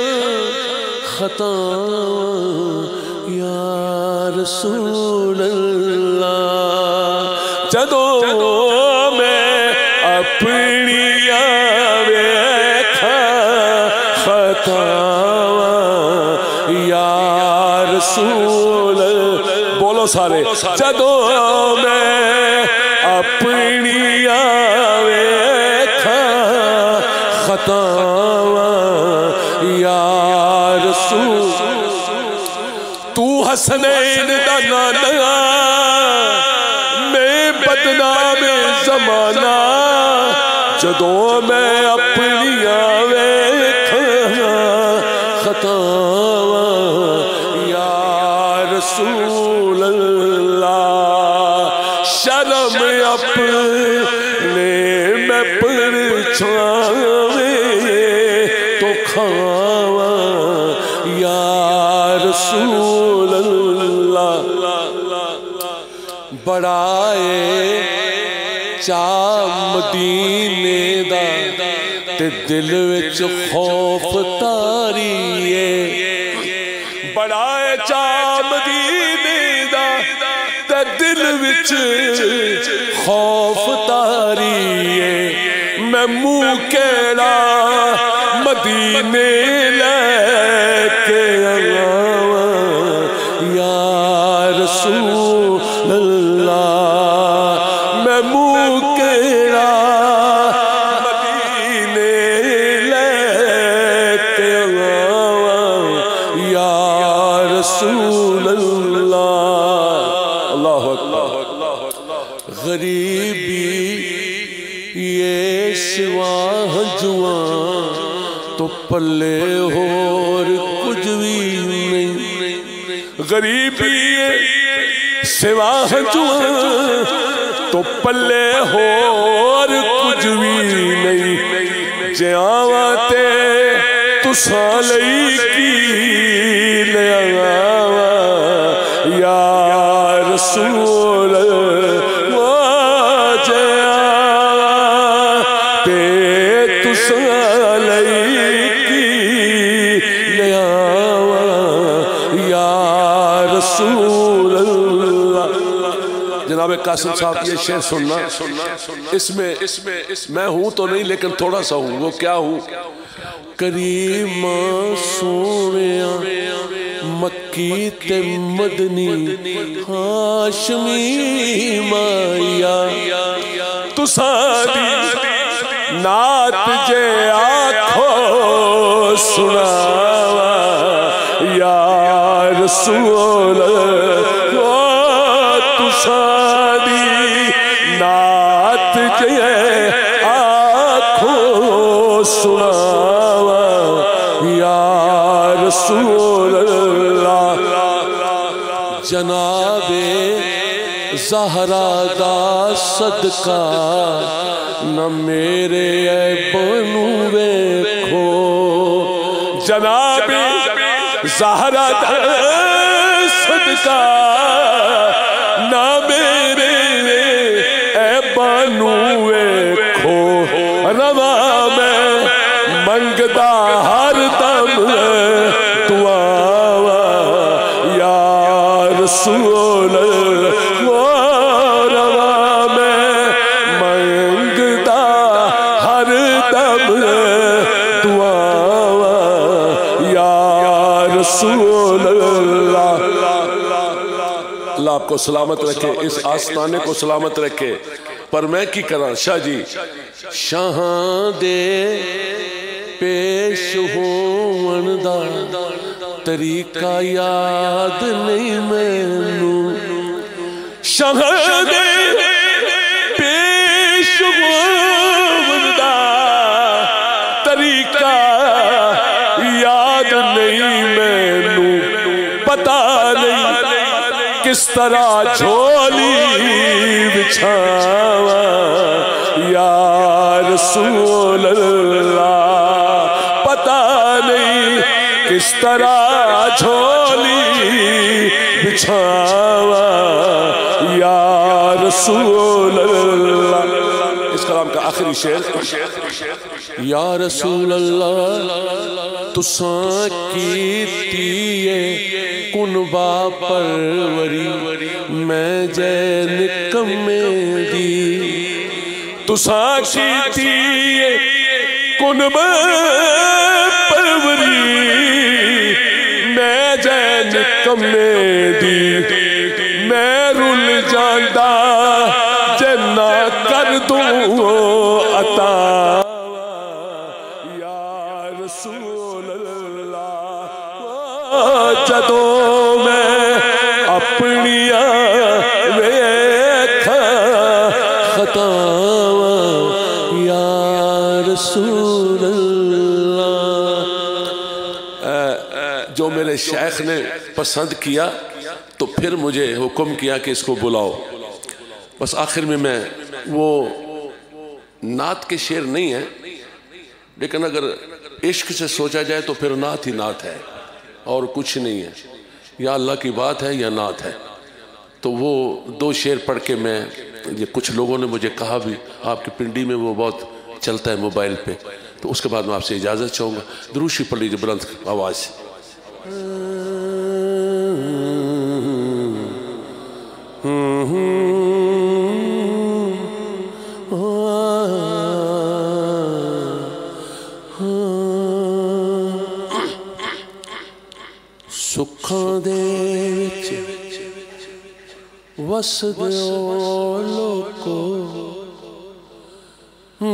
خطاواں یا رسول اللہ، جدوں میں اپنیاں ویکھاں خطاواں یا رسول اللہ، بولو سارے، جدوں میں اپنیاں ویکھاں خطاواں یا رسول، تو حسنین دا نانا میں بدنام زمانہ، جدوں میں اپنیاں ویکھاں خطاواں یا رسول اللہ، شرم اپنے میں پرچھاویں تو کھاواں یا رسول اللہ، بڑائے چاہ مدینے دا تے دل وچ خوف تاریے، بڑائے چاہ مدینے دا تے دل وچ خوف تاریے، میں منہ کیڑا مدینے لے کے آواں یا رسول اللہ، میں منہ کیڑا مدینے لے کے آواں یا رسول اللہ، اللہ اکبر، غریبی یہ سوا جوان تو پلے اور کچھ بھی نہیں، غریبی سوا جوان تو پلے اور کچھ بھی نہیں، جیاواں تے تساں لئی کی لے آواں یا رسول اللہ، جیاواں تے تساں لئی کی لے آواں یا رسول اللہ۔ جناب قاسم صاحب یہ شعر سننا، اس میں میں ہوں تو نہیں لیکن تھوڑا سا ہوں، وہ کیا ہوں؟ کریماں سونیاں مکی تے مدنی ہاشمی مایا، تساں دی نعت جے آکھو سناواں یا رسول اللہ، تساں دی نعت جے آکھو سناواں یا رسول اللہ، جناب زہرا دا صدقہ نہ میرے عیبوں ویکھو، جناب زہرا دا صدقہ نہ میرے عیبوں ویکھو، رواں میں منگدا ہر دم دعاواں یا رسول اللہ، رواں میں منگدا ہر دم دعاواں یا رسول اللہ۔ اللہ آپ کو سلامت رکھے، اس آستانے کو سلامت رکھے، پر میں کی کراں شاہ جی، شاہاں دے پیش ہون دا طریقہ یاد نہیں مینوں، شاہاں دے پیش ہون دا طریقہ یاد نہیں مینوں، پتہ نہیں کس طرح جھولی بچھاواں یا رسول اللہ، پتہ نہیں کس طرح جھولی بچھاواں یا رسول اللہ، اس کلام کا آخری شعر. یا رسول اللہ تساں کیتی کنبا پروری میں جے نکمے دی. تساں کیتی کنبا پروری میں جے نکمے دی. میں رول جاندا جنہ کر دوں عطا. یا رسول اللہ جدوں میں اپنیاں ویکھاں خطاواں. یا رسول اللہ. جو میرے شیخ نے پسند کیا تو پھر مجھے حکم کیا کہ اس کو بلاؤ. بس آخر میں وہ نعت کے شعر نہیں ہے، لیکن اگر عشق سے سوچا جائے تو پھر نعت ہی نعت ہے اور کچھ نہیں ہے. یا اللہ کی بات ہے یا نعت ہے. تو وہ دو شعر پڑھ کے میں، یہ کچھ لوگوں نے مجھے کہا بھی آپ کی پنڈی میں وہ بہت چلتا ہے موبائل پہ، تو اس کے بعد میں آپ سے اجازت چاہوں گا. درود شریف پڑھ لیجیے بلند آواز سے. سکھاں دے وچ وسدیو لوکو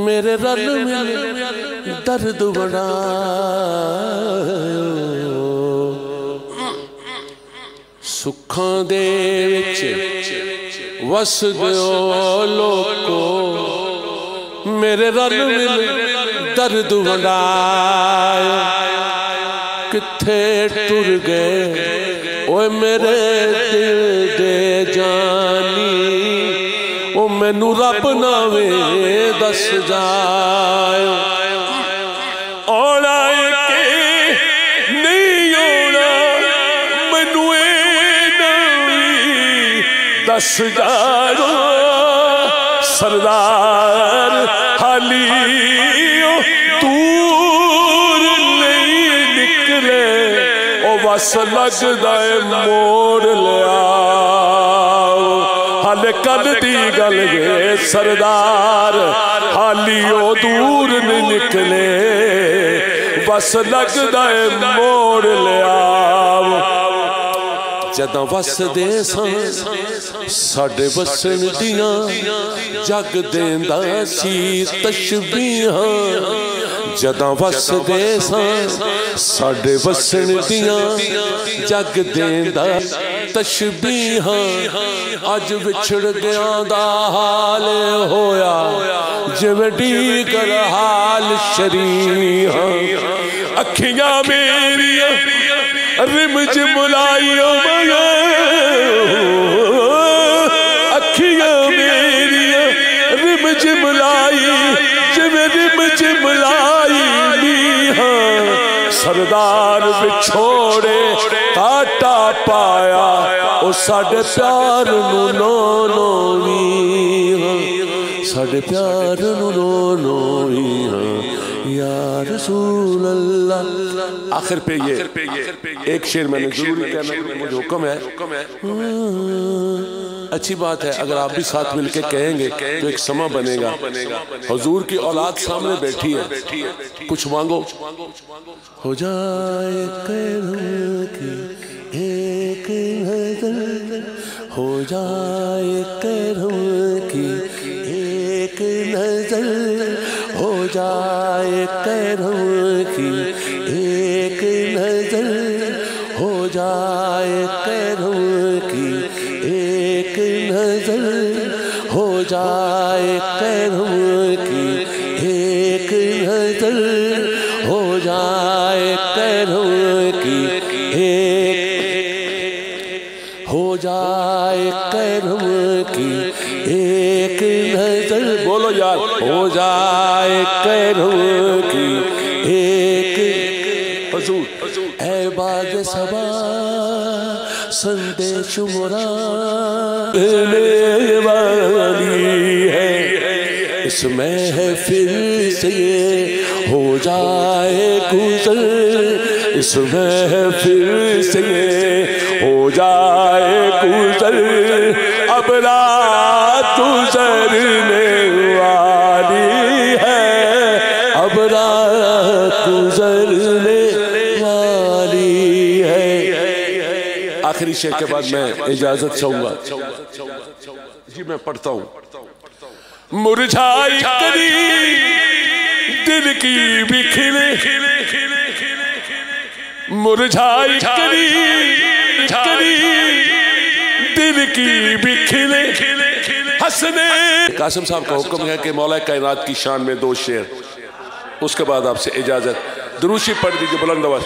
میرے رل مل درد بڑھایو. سکھاں دے وچ وسدیو لوکو میرے رل مل درد بڑھایو. کتھے ٹر گئے اوے میرے دل دے جانی، او مینوں رب ناوے دس جائے. آنا ہے کہ نہیں آنا مینوں اے ناوی دس جائے. سردار حالی بس لگدا ہے موڑ لیا. حالے کل دی گل گے سردار حالی او دور نہیں نکلے. بس لگدا ہے موڑ لیا. جداں وس دے ساں ساڈے وسن دیاں جگ دیندا سی تشبیہاں. جداں وس دے ساں ساڈے وسن دیاں جگ دیندا تشبیہاں. اج وچھڑ گیاں دا حال ہویا جویں ڈیگر حال شریحاں. اکھیاں میریاں رمج ملائیوں اکھیاں میریاں رمج ملائی جویں رمج ملائی میہاں. سردار بچھوڑے کاٹا پایا او ساڈے پیار نو نو نویاں. ساڈے پیار نو نو نویاں. یا رسول اللہ. آخر پہ یہ ایک شعر میں نے ضروری کہنا مجھے حکم ہے. اچھی بات ہے اگر آپ بھی ساتھ مل کے کہیں گے تو ایک سما بنے گا. حضور کی اولاد سامنے بیٹھی ہے، کچھ مانگو. ہو جائے کرم کی ایک نظر، ہو جائے کرم کی ایک نظر، ہو جائے کرم کی ایک نظر، ہو جائے کرم کی ایک نظر، ہو جائے کرم کی ایک نظر، ہو جائے کرم کی ایک، ہو جائے کرم کی ایک نظر. بولو یار. ہو جائے کرم کی ایک. حضور اے باغ صبا سندیش مراد والی ہے اس محفل سے یہ ہو جائے گزر، اس محفل سے یہ ہو جائے گزر، اب رات گزرنے والی ہے، اب رات گزرنے والی ہے۔ آخری شعر کے بعد میں اجازت چاہوں گا جی، میں پڑھتا ہوں۔ مرجھائی کلی دل کی بھی کھلے، مرجھائی کلی دل کی بھی کھلے، ہنسنے۔ قاسم صاحب کا حکم ہے کہ مولا کائنات کی شان میں 2 شعر، اس کے بعد آپ سے اجازت۔ دروشی پڑھ دیجئے بلند آواز۔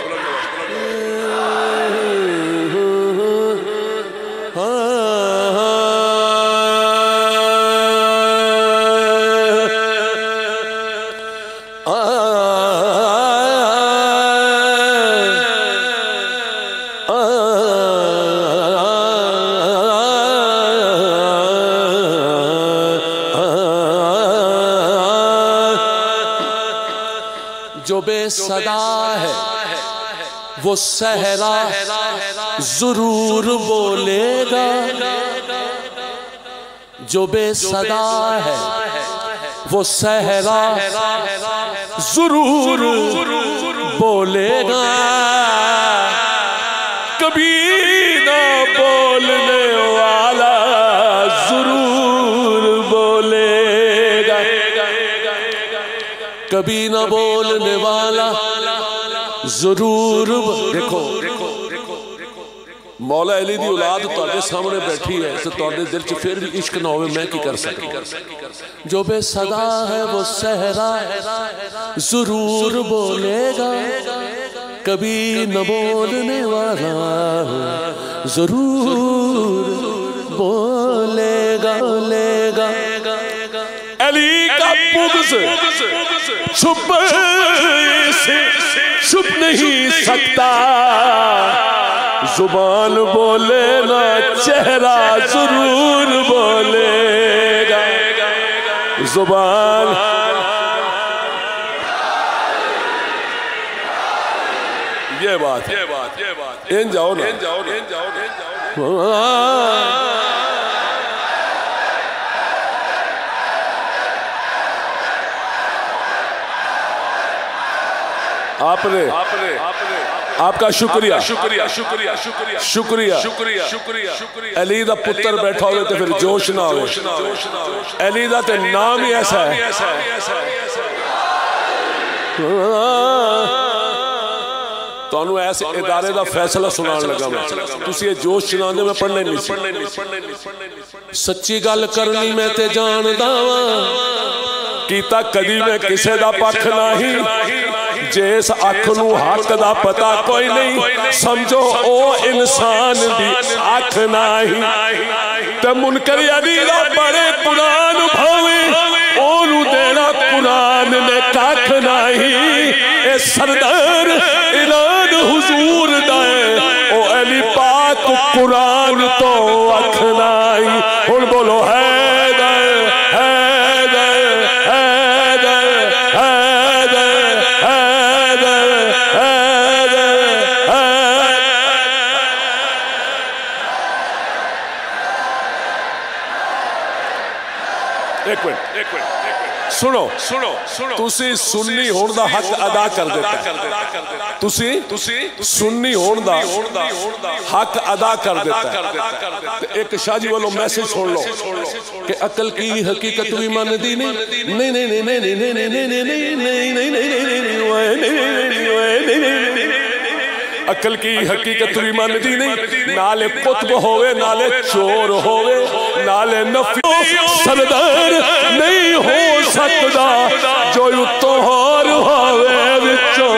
جو بے صدا ہے وہ صحرا ضرور بولے گا، جو بے صدا ہے وہ صحرا ضرور بولے گا، کبھی نہ بولنے والا ضرور بولے گا، کبھی نہ بولنے والا ضرور۔ دیکھو مولا علی دی اولاد تواڈے سامنے بیٹھی ہے تو تواڈے دل چ پھر بھی عشق نہ ہوئے، میں کی کر سکتا؟ جو بے صدا ہے وہ صحرا ضرور بولے گا، کبھی نہ بولنے والا ضرور بولے گا، لے گا۔ علی کا بغض چھپ سے چھپ نہیں سکتا، زبان بولے نہ چہرہ ضرور بولے گا، زبان۔ یہ بات ہے، ان جاؤ نا۔ آپ کا شکریہ علی دا پتر بیٹھا ہوئے تو پھر جوش نہ ہوئے، علی دا تے نام ہی ایسا ہے۔ تو انہوں ایسے ادارے دا فیصلہ سنان لگا میں، تُسی یہ جوش چنانے میں پڑھنے نہیں سی۔ سچی گل کرنی میں تے جان داواں، کیتا کدی میں کسے دا پکھ نہیں، جیس اکھ نو حق دا پتا کوئی نہیں، سمجھو او انسان دی اکھ نہیں، تے منکر علی دا بڑے قرآن بھاویں، اونو دینا قرآن میں کاکھ نہیں، اے سردار اعلان حضور دائے، او علی پاک قرآن تو اکھ نہیں۔ ان بولو حیدر حیدر حیدر حیدر حیدر حیدر حیدر۔ ایک منٹ سنو، تسی سنی ہون دا حق ادا کر دیتا ہے، تسی سنی ہون دا حق ادا کر دیتا ہے۔ ایک شاہ جی والوں میسج چھوڑ لو کہ عقل کی حقیقت بھی مان دی عقل کی حقیقت بھی مان دی نہیں، نالے قطب ہوئے نالے چور ہوئے نالے نفی سردار نہیں ہو سکتا جو اتہار ہوئے وچوں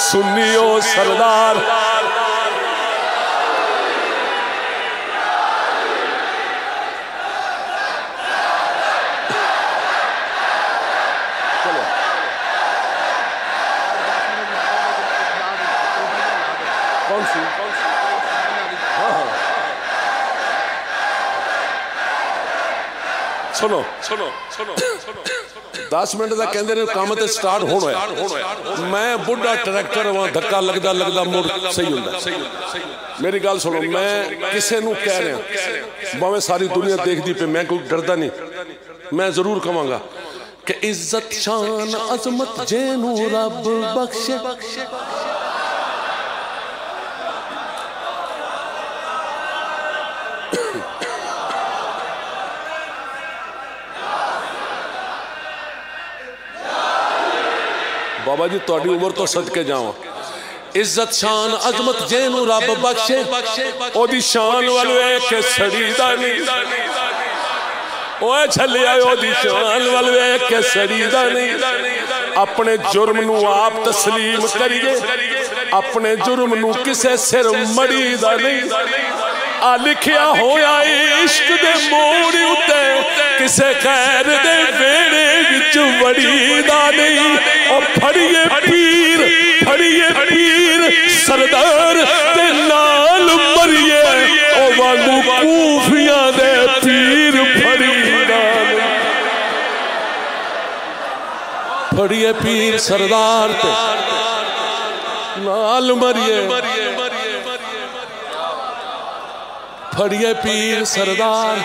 سنیو سردار۔ سنو 10 منٹ کا کہندے نے کام تے سٹارٹ ہونا ہے میں بڑھا ٹریکٹر ہاں دھکا لگدا مڑ صحیح ہوندا میری گل سنو میں کسے نو کہہ رہا باویں ساری دنیا دیکھ دی پہ میں کوئی ڈردا نہیں میں ضرور کہاں گا کہ عزت شان عظمت جینو رب بخشے بابا جی تہاڈی عمر تو صدقے جاواں عزت شان عظمت جینو رب بخشے او دی شان ول ویکھ کے سڑی دا نہیں اوے چھلیا او دی شان ول ویکھ کے سڑی دا نہیں اپنے جرم نو آپ تسلیم کریے اپنے جرم نو کسے سر مڑی دا نہیں آ لکھیا ہویا عشق دے موڑ اُتے کسے خیر دے ویڑے وچ وڑی دا نہیں او پھڑیے پیر سردار تے نال مریے او وانگو کوفیاں دے پیر پھڑی دا نہیں پھڑیے پیر سردار تے نال مریے پھڑیے پیر سردار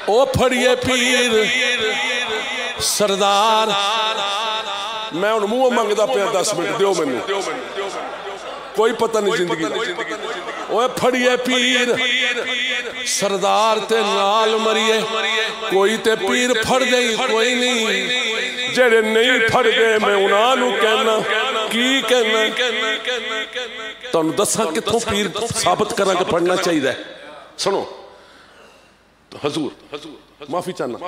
او پھڑیے پیر سردار میں ان منہ منگدا پیا 10 منٹ دیو مینوں کوئی پتہ نہیں زندگی اوے پھڑیے پیر سردار تے نال مریے کوئی تے پیر پھڑ گئی کوئی نہیں جڑے نہیں پھڑ گئے میں انہاں نوں کہنا کی کہنا تانوں دساں کتھوں پیر ثابت کراں کہ پڑھنا چاہیے سنو حضور معافی چاہنا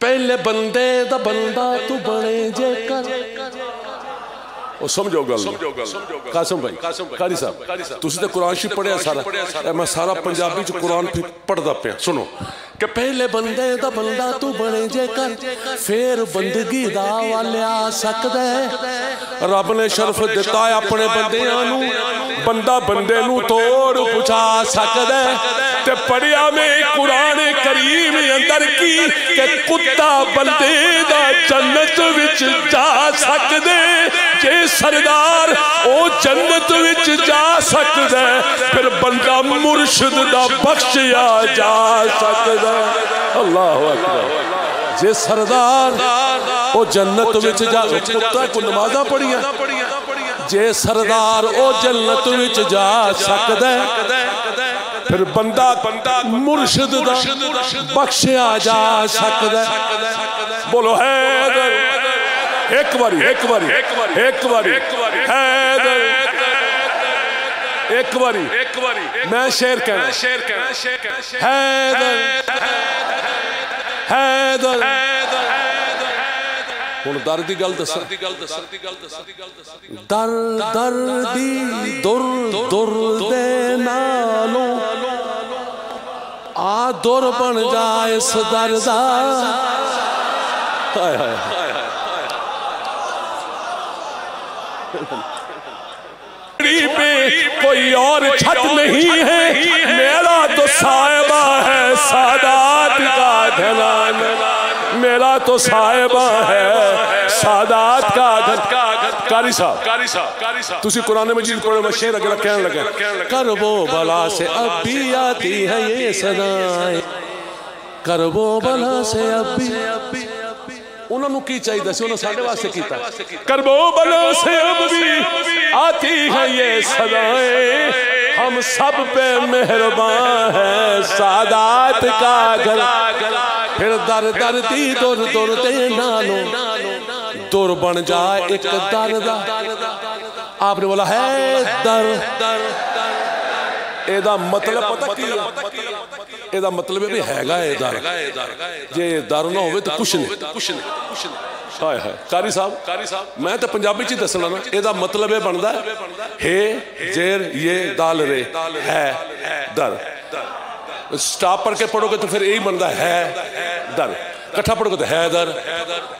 پہلے بندے دا بندہ تو بنے جے کر او سمجھو گل قاسم بھائی قاری صاحب تسی تے قرآن شریف پڑھیا سارا میں سارا پنجابی چ قرآن پڑھدا پیا سنو کہ پہلے بندے دا بندہ تو بنے جے کر پھر بندگی دا والے آ سکدا ہے رب نے شرف دتا ہے اپنے بندیاں نو بندہ بندے نو توڑ پچا سکدا ہے تے پڑھیا میں قرآن کریم اندر کی کہ کتا بندے دا جنت وچ جا سکدے جے سردار او جنت وچ جا سکدا ہے پھر بندہ مرشد دا بخشیا جا سکدا اللہ اکبر جے سردار او جنت وچ جا کتا کو نمازاں پڑھیاں جے سردار او جنت وچ جا سکدا ہے پھر بندہ مرشد دا بخشیا جا سکدا ہے بولو حیدر ایک باری حیدر ایک باری میں شعر کہنا حیدر ہن دردی گل دساں دردی در دے نالوں آ در بن جائے اس دردہ ہائے ہائے پہ کوئی اور چھت نہیں ہے میرا تو صاحبہ ہے سادات کا دھنان میرا تو صاحبہ ہے سادات کا دھنان قاری صاحب تسی قرآن مجید پڑھنے میں شعر اگر کہنے لگے کرب و بلا سے اب بھی آتی ہے یہ صدائیں کرب و بلا سے اب بھی انہوں نے کی چاہیے دسی انہوں نے ساڑھے واسطے کیتا کرب و بلا سے اب بھی آتی ہے یہ صدائیں ہم سب پہ مہربان ہیں سادات کا گھر پھر در در دی در در دے نالوں در بن جائے ایک دردہ آپ نے بولا ہے در ایدہ مطلب پتہ کیا ایدہ مطلب بھی ہے گا ایدہ یہ در نہ ہوئے تو کچھ نہیں ہائے ہائے قاری صاحب میں تو پنجابی چی دسنا نا ایدہ مطلب بندہ ہے جیر یہ دال رے ہے در سٹاپ پڑھ کے پڑھو گے تو پھر یہی بندہ ہے در کٹھا پڑھو گے تو ہے در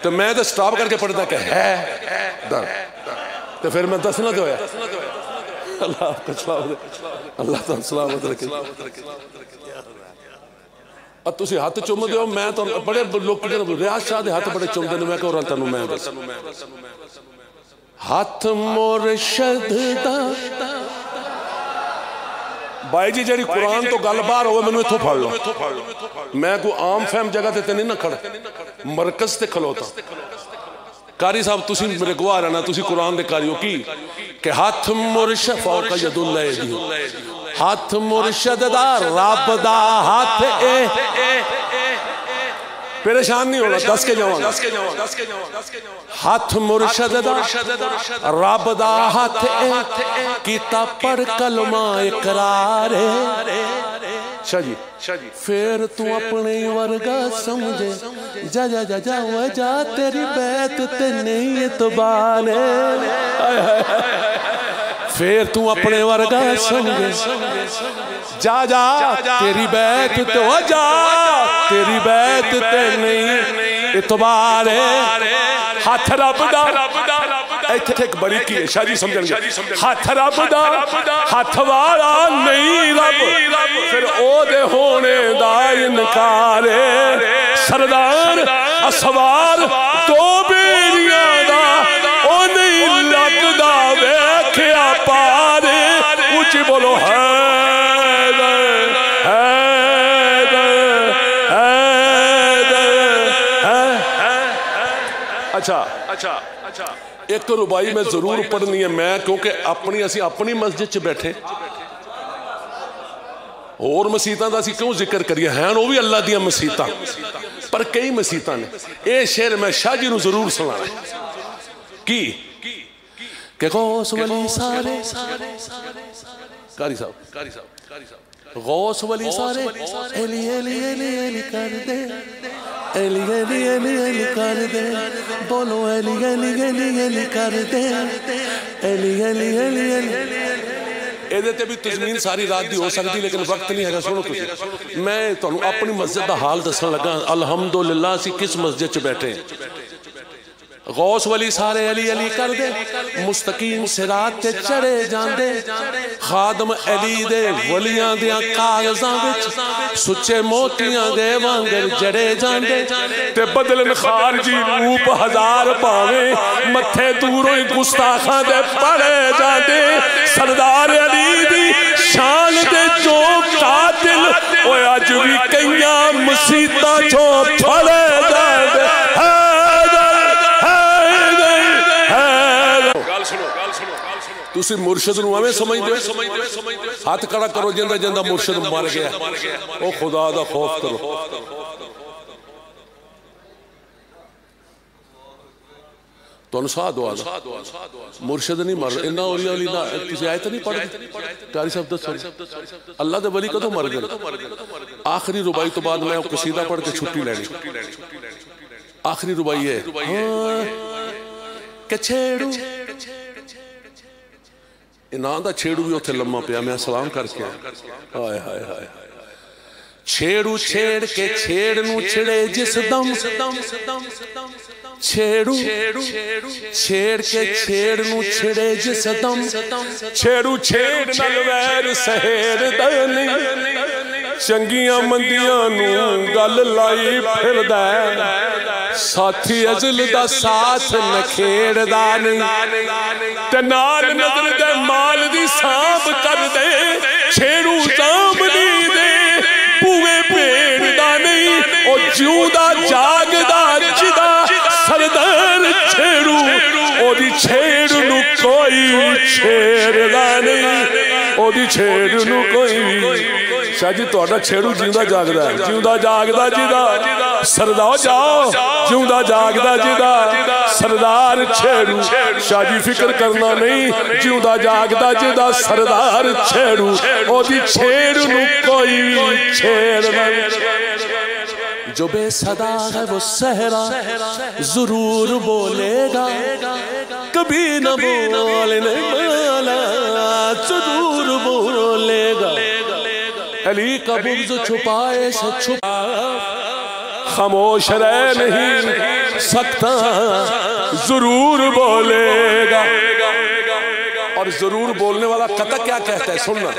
تو میں تو سٹاپ کر کے پڑھتا کہ ہے در تو پھر میں دسنا تو ہے اللہ آپ کا سلامت اللہ تعالیٰ سلامت رکھے اب تسی ہاتھ چوم دیو میں تو بڑے لوگ کہتے ریاض شاہ دے ہاتھ بڑے چوم دینے میں کہو رہتا ہوں میں دس ہاتھ مرشد دا بھائی جی جیڑی قرآن تو گل بار ہوئے میں نے تو پڑھ لو میں کوئی عام فہم جگہ تے نہیں نہ کھڑا مرکز تے کھلوتا قاری صاحب تسی میرے گواہ رہنا تسی قرآن دے قاری ہو کی کہ ہاتھ مرشد فوق ید اللہ دیو ہاتھ مرشد دا رب دا ہاتھ پریشان نہیں ہونا دس کے جوان ہاتھ مرشد دا رب دا ہاتھ کیتا پڑھ کلمہ اقرار شاہ جی پھر تو اپنے ورگا سمجھے جا جا جا جا وجہ تیری بیت تے نہیں اعتبار پھر تو اپنے ورگا سمجھے جا جا تیری بیت تے وجہ تیری بیت تے نہیں اعتبار ہاتھ رب دا ایتھے ایک بڑی کی ہے شاہ جی سمجھن گے ہاتھ رب دا ہاتھ والا نہیں رب پھر او دے ہونے دا انکار سردار اسوار دو بیریاں دا او نہیں لگ دا ویکھیا پار اونچی بولو اچھا ایک ربائی میں ضرور پڑھنی ہے میں کیونکہ اپنی مسجد چ بیٹھے اور مسیطاں دا اسی کیوں ذکر کریے ہیں وہ بھی اللہ دیاں مسیطاں پر کئی مسیطاں نے اے شعر میں شاہ جی نو ضرور سنانا کی کہ غوث ولی سارے قاری صاحب غوث ولی سارے ایلی ایلی ایلی ایلی کر دے ایلی ایلی ایلی ایلی کر دے بولو ایلی ایلی ایلی ایلی کر دے ایلی ایلی ایلی ایلی ایدے تے بھی تضمین ساری رات دی ہو سکتی لیکن وقت نہیں ہے گا سنو کسی میں تو اپنی مسجد دا حال دسن لگا الحمدللہ سی کس مسجد چ بیٹھے غوث ولی سارے علی علی کر دے مستقیم صراط تے چڑھے جاندے خادم علی دے ولیاں دیاں کاغذاں وچ سچے موتیاں دے وانگر جڑے جاندے تے بدلن خارجی روپ ہزار پاویں متھے دوروں گستاخاں دے پڑے جاندے سردار علی دی شان دے جو قاتل اوے اج وی کئیاں مسیطاں چوں پھڑے جاندے تُسی مرشد نو ہمیں سمجھ دے ہاتھ کڑا کرو جندہ جندہ مرشد مار گیا او خدا دا خوف کرو تو انسا دعا دا مرشد نہیں مر انہا اولیاء علیہ کسی آیت نہیں پڑھ دی قاری صاحب دس سوری اللہ دے ولی کدھو مر گئے آخری ربائی تو بعد میں قصیدہ پڑھ کے چھٹی لینی آخری ربائی ہے کہ چھیڑو انہاں دا چھیڑو بھی ہوتے لمحہ پیا میں سلام کر کے آئے ہائے ہائے چھیڑو چھیڑ کے چھیڑنو چھڑے جس دم چھیڑو چھیڑ کے چھیڑنو چھڑے جس دم چھیڑو چھیڑ نلویر سہیر دنی چنگیاں مندیاں نو گل لائی پھر دے ساتھی ازل دا ساتھ نکھیڑ دانی تے نال نظر دے مال دی سامب کر دے چھیڑو سامنی دے پوے پیڑ دانی او جیوں دا جاگ دا جدا سردار چھیڑو او دی چھیڑ نو کوئی چھیڑ دانی او دی چھیڑ نو کوئی شاہ جی توڑا چھیڑو جیوندہ جاگ دا ہے جیوندہ جاگ دا جدا سردار جاؤ جیوندہ جاگ دا جدا سردار چھیڑو شاہ جی فکر کرنا نہیں جیوندہ جاگ دا جدا سردار چھیڑو او دی چھیڑ نو کوئی چھیڑ جو بے صدا ہے وہ سہرا ضرور بولے گا کبھی نہ بولنے والا ضرور بولے گا علی کا بغض چھپائے سے چھپا خاموش رہ نہیں سکتا ضرور بولے گا اور ضرور بولنے والا قطع کیا کہتا ہے سننا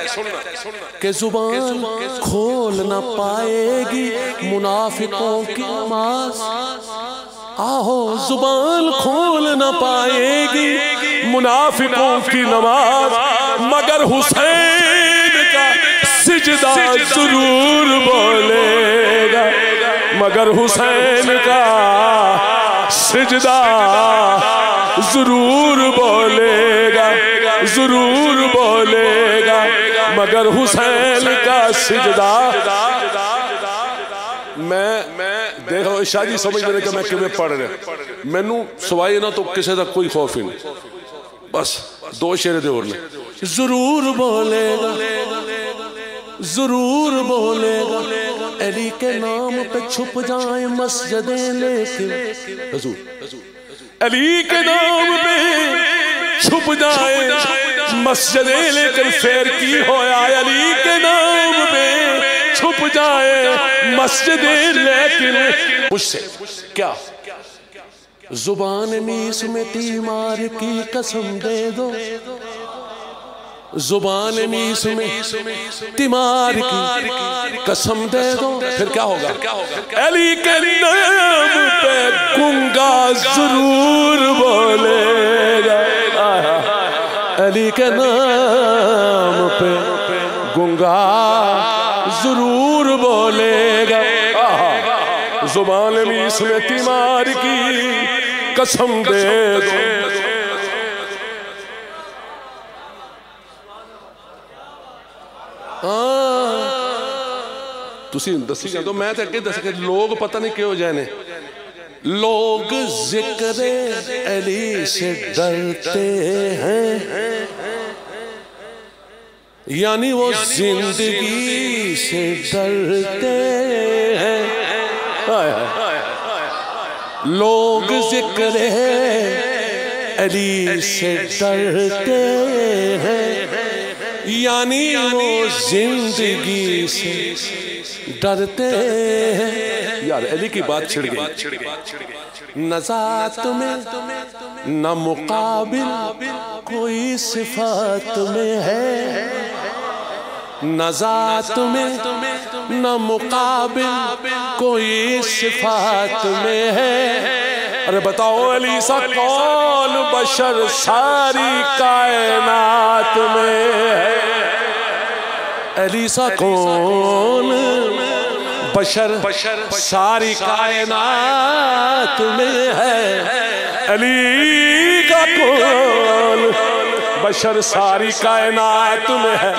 کہ زبان کھول نہ پائے گی منافقوں کی نماز آہو زبان کھول نہ پائے گی منافقوں کی نماز مگر حسین کا سجدہ ضرور بولے گا مگر حسین کا سجدہ ضرور بولے گا ضرور بولے گا مگر حسین کا سجدہ میں دیکھو شاہ جی سمجھ رہے کہ میں کیوں پڑھ رہے میں نو سوائے نہ تو کسی تک کوئی خوف ہی نہیں بس دو شعر دے اور لیں ضرور بولے گا ضرور بولے گا علی کے نام پہ چھپ جائیں مسجدیں لیکن حضور علی کے نام پہ چھپ جائیں مسجدیں لیکن پھر کی ہویا علی کے نام پہ چھپ جائیں مسجدیں لیکن مجھ سے کیا زبان میس میں تیمار کی قسم دے دو زبان میس میں تیمار کی قسم دے دو پھر کیا ہوگا علی کے نام پہ گنگا ضرور بولے گا علی کے نام پہ گنگا ضرور بولے گا زبان میس میں تیمار کی قسم دے دو تسی دسی جاندو تو میں تے اگے دس کہ لوگ پتہ نہیں کیوں جانے لوگ ذکر علی سے ڈرتے ہیں یعنی وہ زندگی سے ڈرتے ہیں لوگ ذکر علی سے ڈرتے ہیں یعنی وہ زندگی سے ڈرتے ہیں یار علی کی بات چھڑ گئی نہ ذات میں نہ مقابل کوئی صفات میں ہے نہ ذات میں نہ مقابل کوئی صفات میں ہے ارے بتاؤ علی سا کون بشر ساری کائنات میں ہے علی سا کون بشر ساری کائنات میں ہے علی کا کون بشر ساری کائنات میں ہے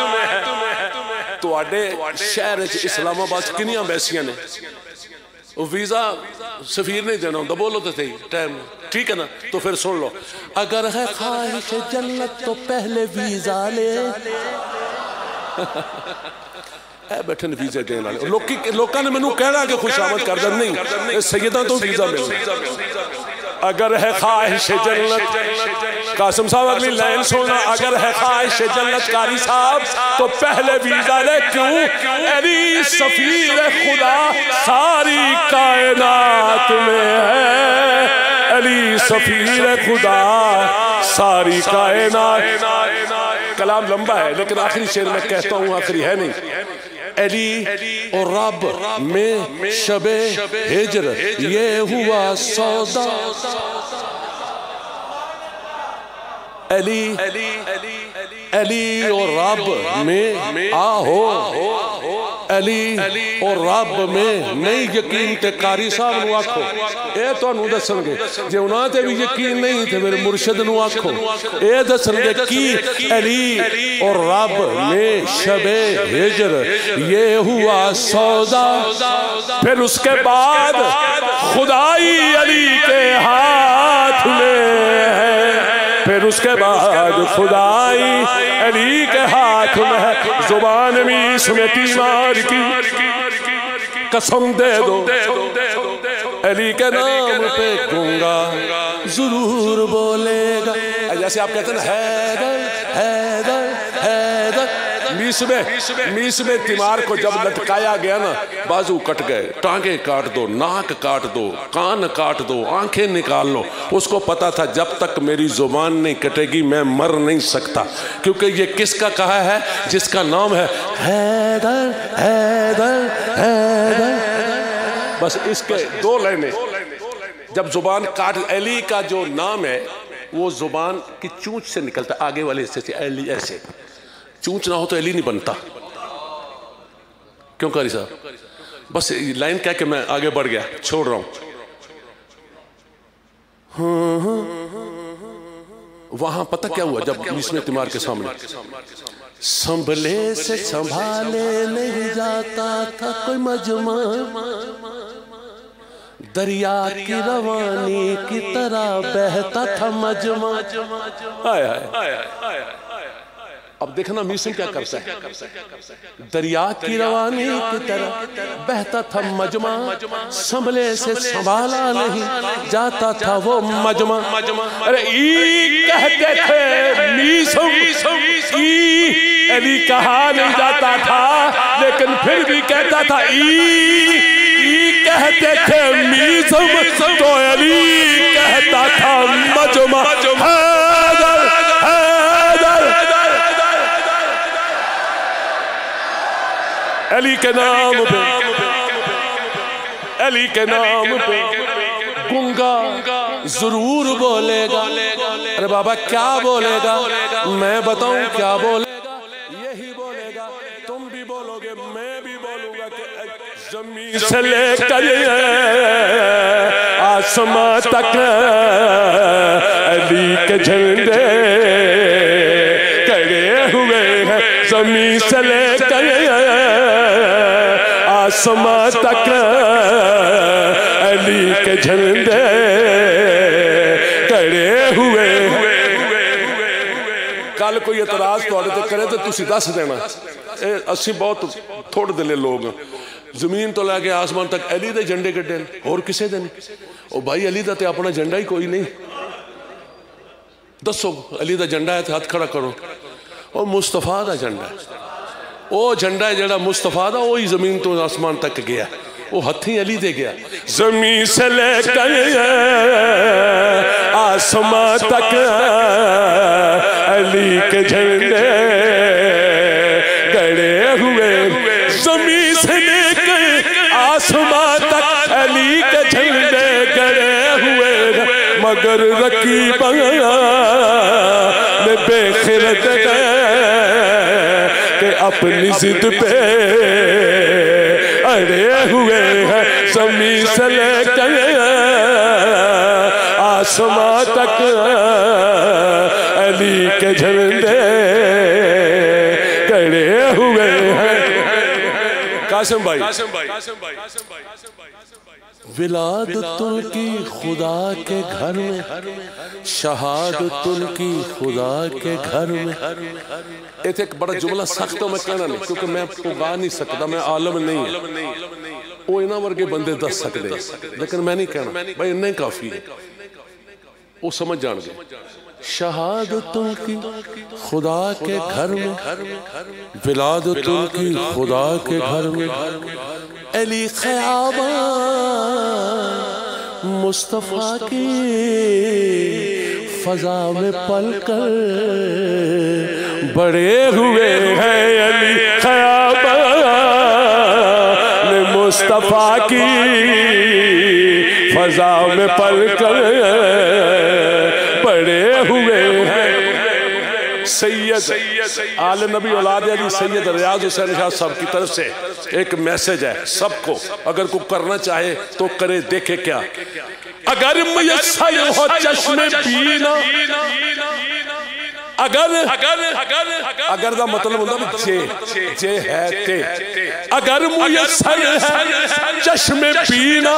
تو آڈے شہر اسلام آباد کنی امبیسیاں نے ویزا سفیر نہیں دینا ہوتا بولو تو تھی ٹائم ٹھیک ہے نا تو پھر سن لو اگر ہے خواہش جنت تو پہلے ویزا لے اے بیٹھن ویزے دینا لے لوکاں نے میں نو کہنا کہ خوش آمد کر دن نہیں سیدہ تو ویزا ملے اگر ہے خواہش جنت قاسم صاحب اگلی لائن سونا اگر ہے خواہش جنت کاری صاحب تو پہلے ویزا لے کیوں علی سفیر خدا ساری کائنات میں ہے علی سفیر خدا ساری کائنات کلام لمبا ہے لیکن آخری شعر میں کہتا ہوں آخری ہے نہیں علی اور رب میں شب ہجر یہ ہوا سودا علی اور رب میں آہو علی اور رب میں نہیں یقین تے قاری صاحب نو آکھو اے تو انہوں دسن گے جے انہاں تے بھی یقین نہیں تھے میرے مرشد نو آکھو اے دسن گے کی علی اور رب میں شب ہجر یہ ہوا سودا پھر اس کے بعد خدائی علی کے ہاتھ میں ہے پھر اس کے بعد خدائی علی کے ہاتھ میں ہے زبان میس میں تیمار کی قسم دے دو علی کے نام پہ گنگا ضرور بولے گا جیسے آپ کہتے ہیں حیدر حیدر حیدر میس میں تیمار کو جب لٹکایا گیا نا، بازو کٹ گئے، ٹانگیں کاٹ دو، ناک کاٹ دو، کان کاٹ دو، آنکھیں نکال لو. اس کو پتا تھا جب تک میری زبان نہیں کٹے گی میں مر نہیں سکتا، کیونکہ یہ کس کا کہا ہے؟ جس کا نام ہے حیدر حیدر حیدر. بس اس کے 2 لائنیں. جب زبان کاٹ، علی کا جو نام ہے وہ زبان کی چونچ سے نکلتا، آگے والے حصے سے علی، ایسے چونچ نہ ہو تو علی نہیں بنتا. کیوں قاری صاحب؟ بس لائن کہہ کہ میں آگے بڑھ گیا، چھوڑ رہا ہوں. وہاں پتہ کیا ہوا جب اس میں تیمار کے سامنے؟ سنبھلے سے سنبھالے نہیں جاتا تھا کوئی مجمع، دریا کی روانی کی طرح بہتا تھا مجمع. اب دیکھنا میسم کیا کرتا ہے، دریا کی روانی کی طرح بہتا تھا مجمع، سنبھلے سے سنبھالا نہیں جاتا تھا وہ مجمع. ارے ای کہتے تھے میسم، ای علی کہا نہیں جاتا تھا لیکن پھر بھی کہتا تھا ای کہتے تھے میسم تو علی کہتا تھا مجمع. حیدر حیدر علی کے نام پہ، علی کے نام پہ گنگا ضرور بولے گا. ارے بابا کیا بولے گا؟ میں بتاؤں کیا بولے گا؟ یہی بولے گا، تم بھی بولو گے، میں بھی بولوں گا کہ زمین سے لے کر آسمان تک علی کے جھنڈے کھڑے ہوئے ہیں. زمین سے لے کر آسمان تک علی کے جھنڈے کھڑے ہوئے ہیں. کل کوئی اعتراض تو کرے تو تسی دس دینا. اسی بہت تھوڑے دلے لوگ ہیں. زمین تو لے کے آسمان تک علی دے جھنڈے کٹے اور کسے دے نہیں. او بھائی علی دا تے اپنا جھنڈا ہی کوئی نہیں. دسو علی دا جھنڈا ہے تے ہاتھ کھڑا کرو. او مصطفیٰ دا جھنڈا ہے، او جھنڈا ہے جڑا مصطفیٰ دا، وہی زمین تو آسمان تک گیا، وہ ہتھیں علی دے گیا. زمین سے لے کر آسمان تک علی کے جھنڈے گڑے ہوئے. زمین سے لے کر آسمان تک علی کے جھنڈے گڑے ہوئے، مگر رقیباں نے بے خرد کہ اپنی ضد پہ اڑے ہوئے ہیں. زمین سے لے کر آسمان تک علی کے جھنڈے کھڑے ہوئے ہیں. قاسم بھائی، ولادت ان کی خدا کے گھر میں، شہادت ان کی خدا کے گھر میں. ایک بڑا جملہ سخت میں کہنا نہیں کیونکہ میں آپ کو گا نہیں سکتا، میں عالم نہیں ہوں. وہ انہاں ورگے بندے دس سکتے لیکن میں نہیں کہنا بھائی انہیں کافی ہے، وہ سمجھ جان گے. شہادت ان کی خدا کے گھر میں، ولادت ان کی خدا کے گھر میں. علی خیاباں مصطفیٰ کی فضا میں پل کر بڑے ہوئے ہیں. علی خیاباں مصطفیٰ کی فضا میں پل کر بڑے ہوئے ہیں. سید آل نبی اولاد علی سید ریاض حسین شاہ صاحب کی طرف سے ایک میسج ہے سب کو، اگر کوئی کرنا چاہے تو کرے. دیکھے کیا، اگر میسر ہو چشم بینا، اگر دا مطلب ہوتا جے ہے تے، اگر میسر ہے چشم بینا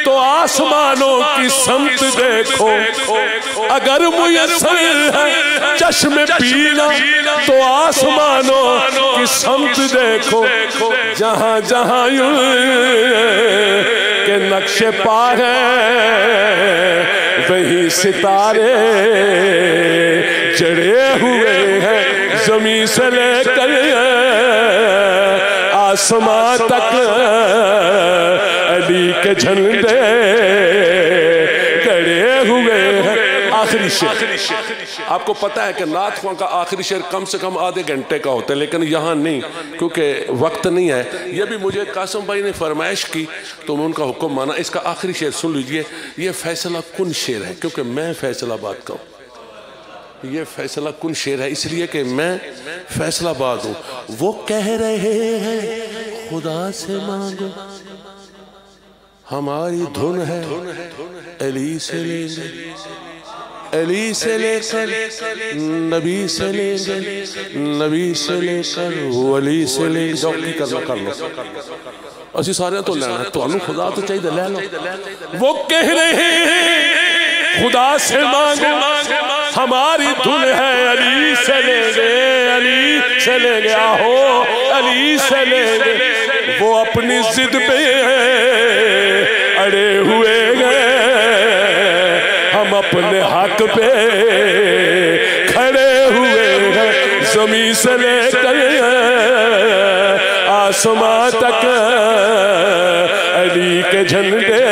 تو آسمانوں کی سمت دیکھو. اگر میسر ہے چشم بینا تو آسمانوں کی سمت دیکھو. جہاں جہاں کہ نقش پا ہے وہی ستارے جڑے ہوئے ہیں. زمین سے لے کر آسمان تک علی کے جھنڈے گڑے ہوئے ہیں۔ آخری شعر، آپ کو پتا ہے کہ نعت خواں کا آخری شعر کم سے کم آدھے گھنٹے کا ہوتا ہے، لیکن یہاں نہیں کیونکہ وقت نہیں ہے۔ یہ بھی مجھے قاسم بھائی نے فرمائش کی تو میں ان کا حکم مانا۔ اس کا آخری شعر سن لیجئے، یہ فیصلہ کن شعر ہے کیونکہ میں فیصلہ باد کا ہوں۔ یہ فیصلہ کن شعر ہے اس لیے کہ میں فیصلہ باد ہوں۔ وہ کہہ رہے ہیں خدا سے مانگو، ہماری دھن ہے علی سے لیں گے، علی سے لے کر نبی سے لیں گے، نبی سے لے کر ولی سے لیں گے۔ جو کی کرنا کر لو، اسی سارے تو لینا تو انو خدا تو چاہیے لے لو۔ وہ کہہ رہے ہیں خدا سے مانگو، ہماری دھن ہے علی سے لیں گے، علی سے لیں گے، آہو علی سے لیں گے۔ وہ اپنی ضد پہ اڑے ہوئے گئے، ہم اپنے حق پہ کھڑے ہوئے ہیں۔ زمین سے لے کر آسمان تک علی کے جھنڈے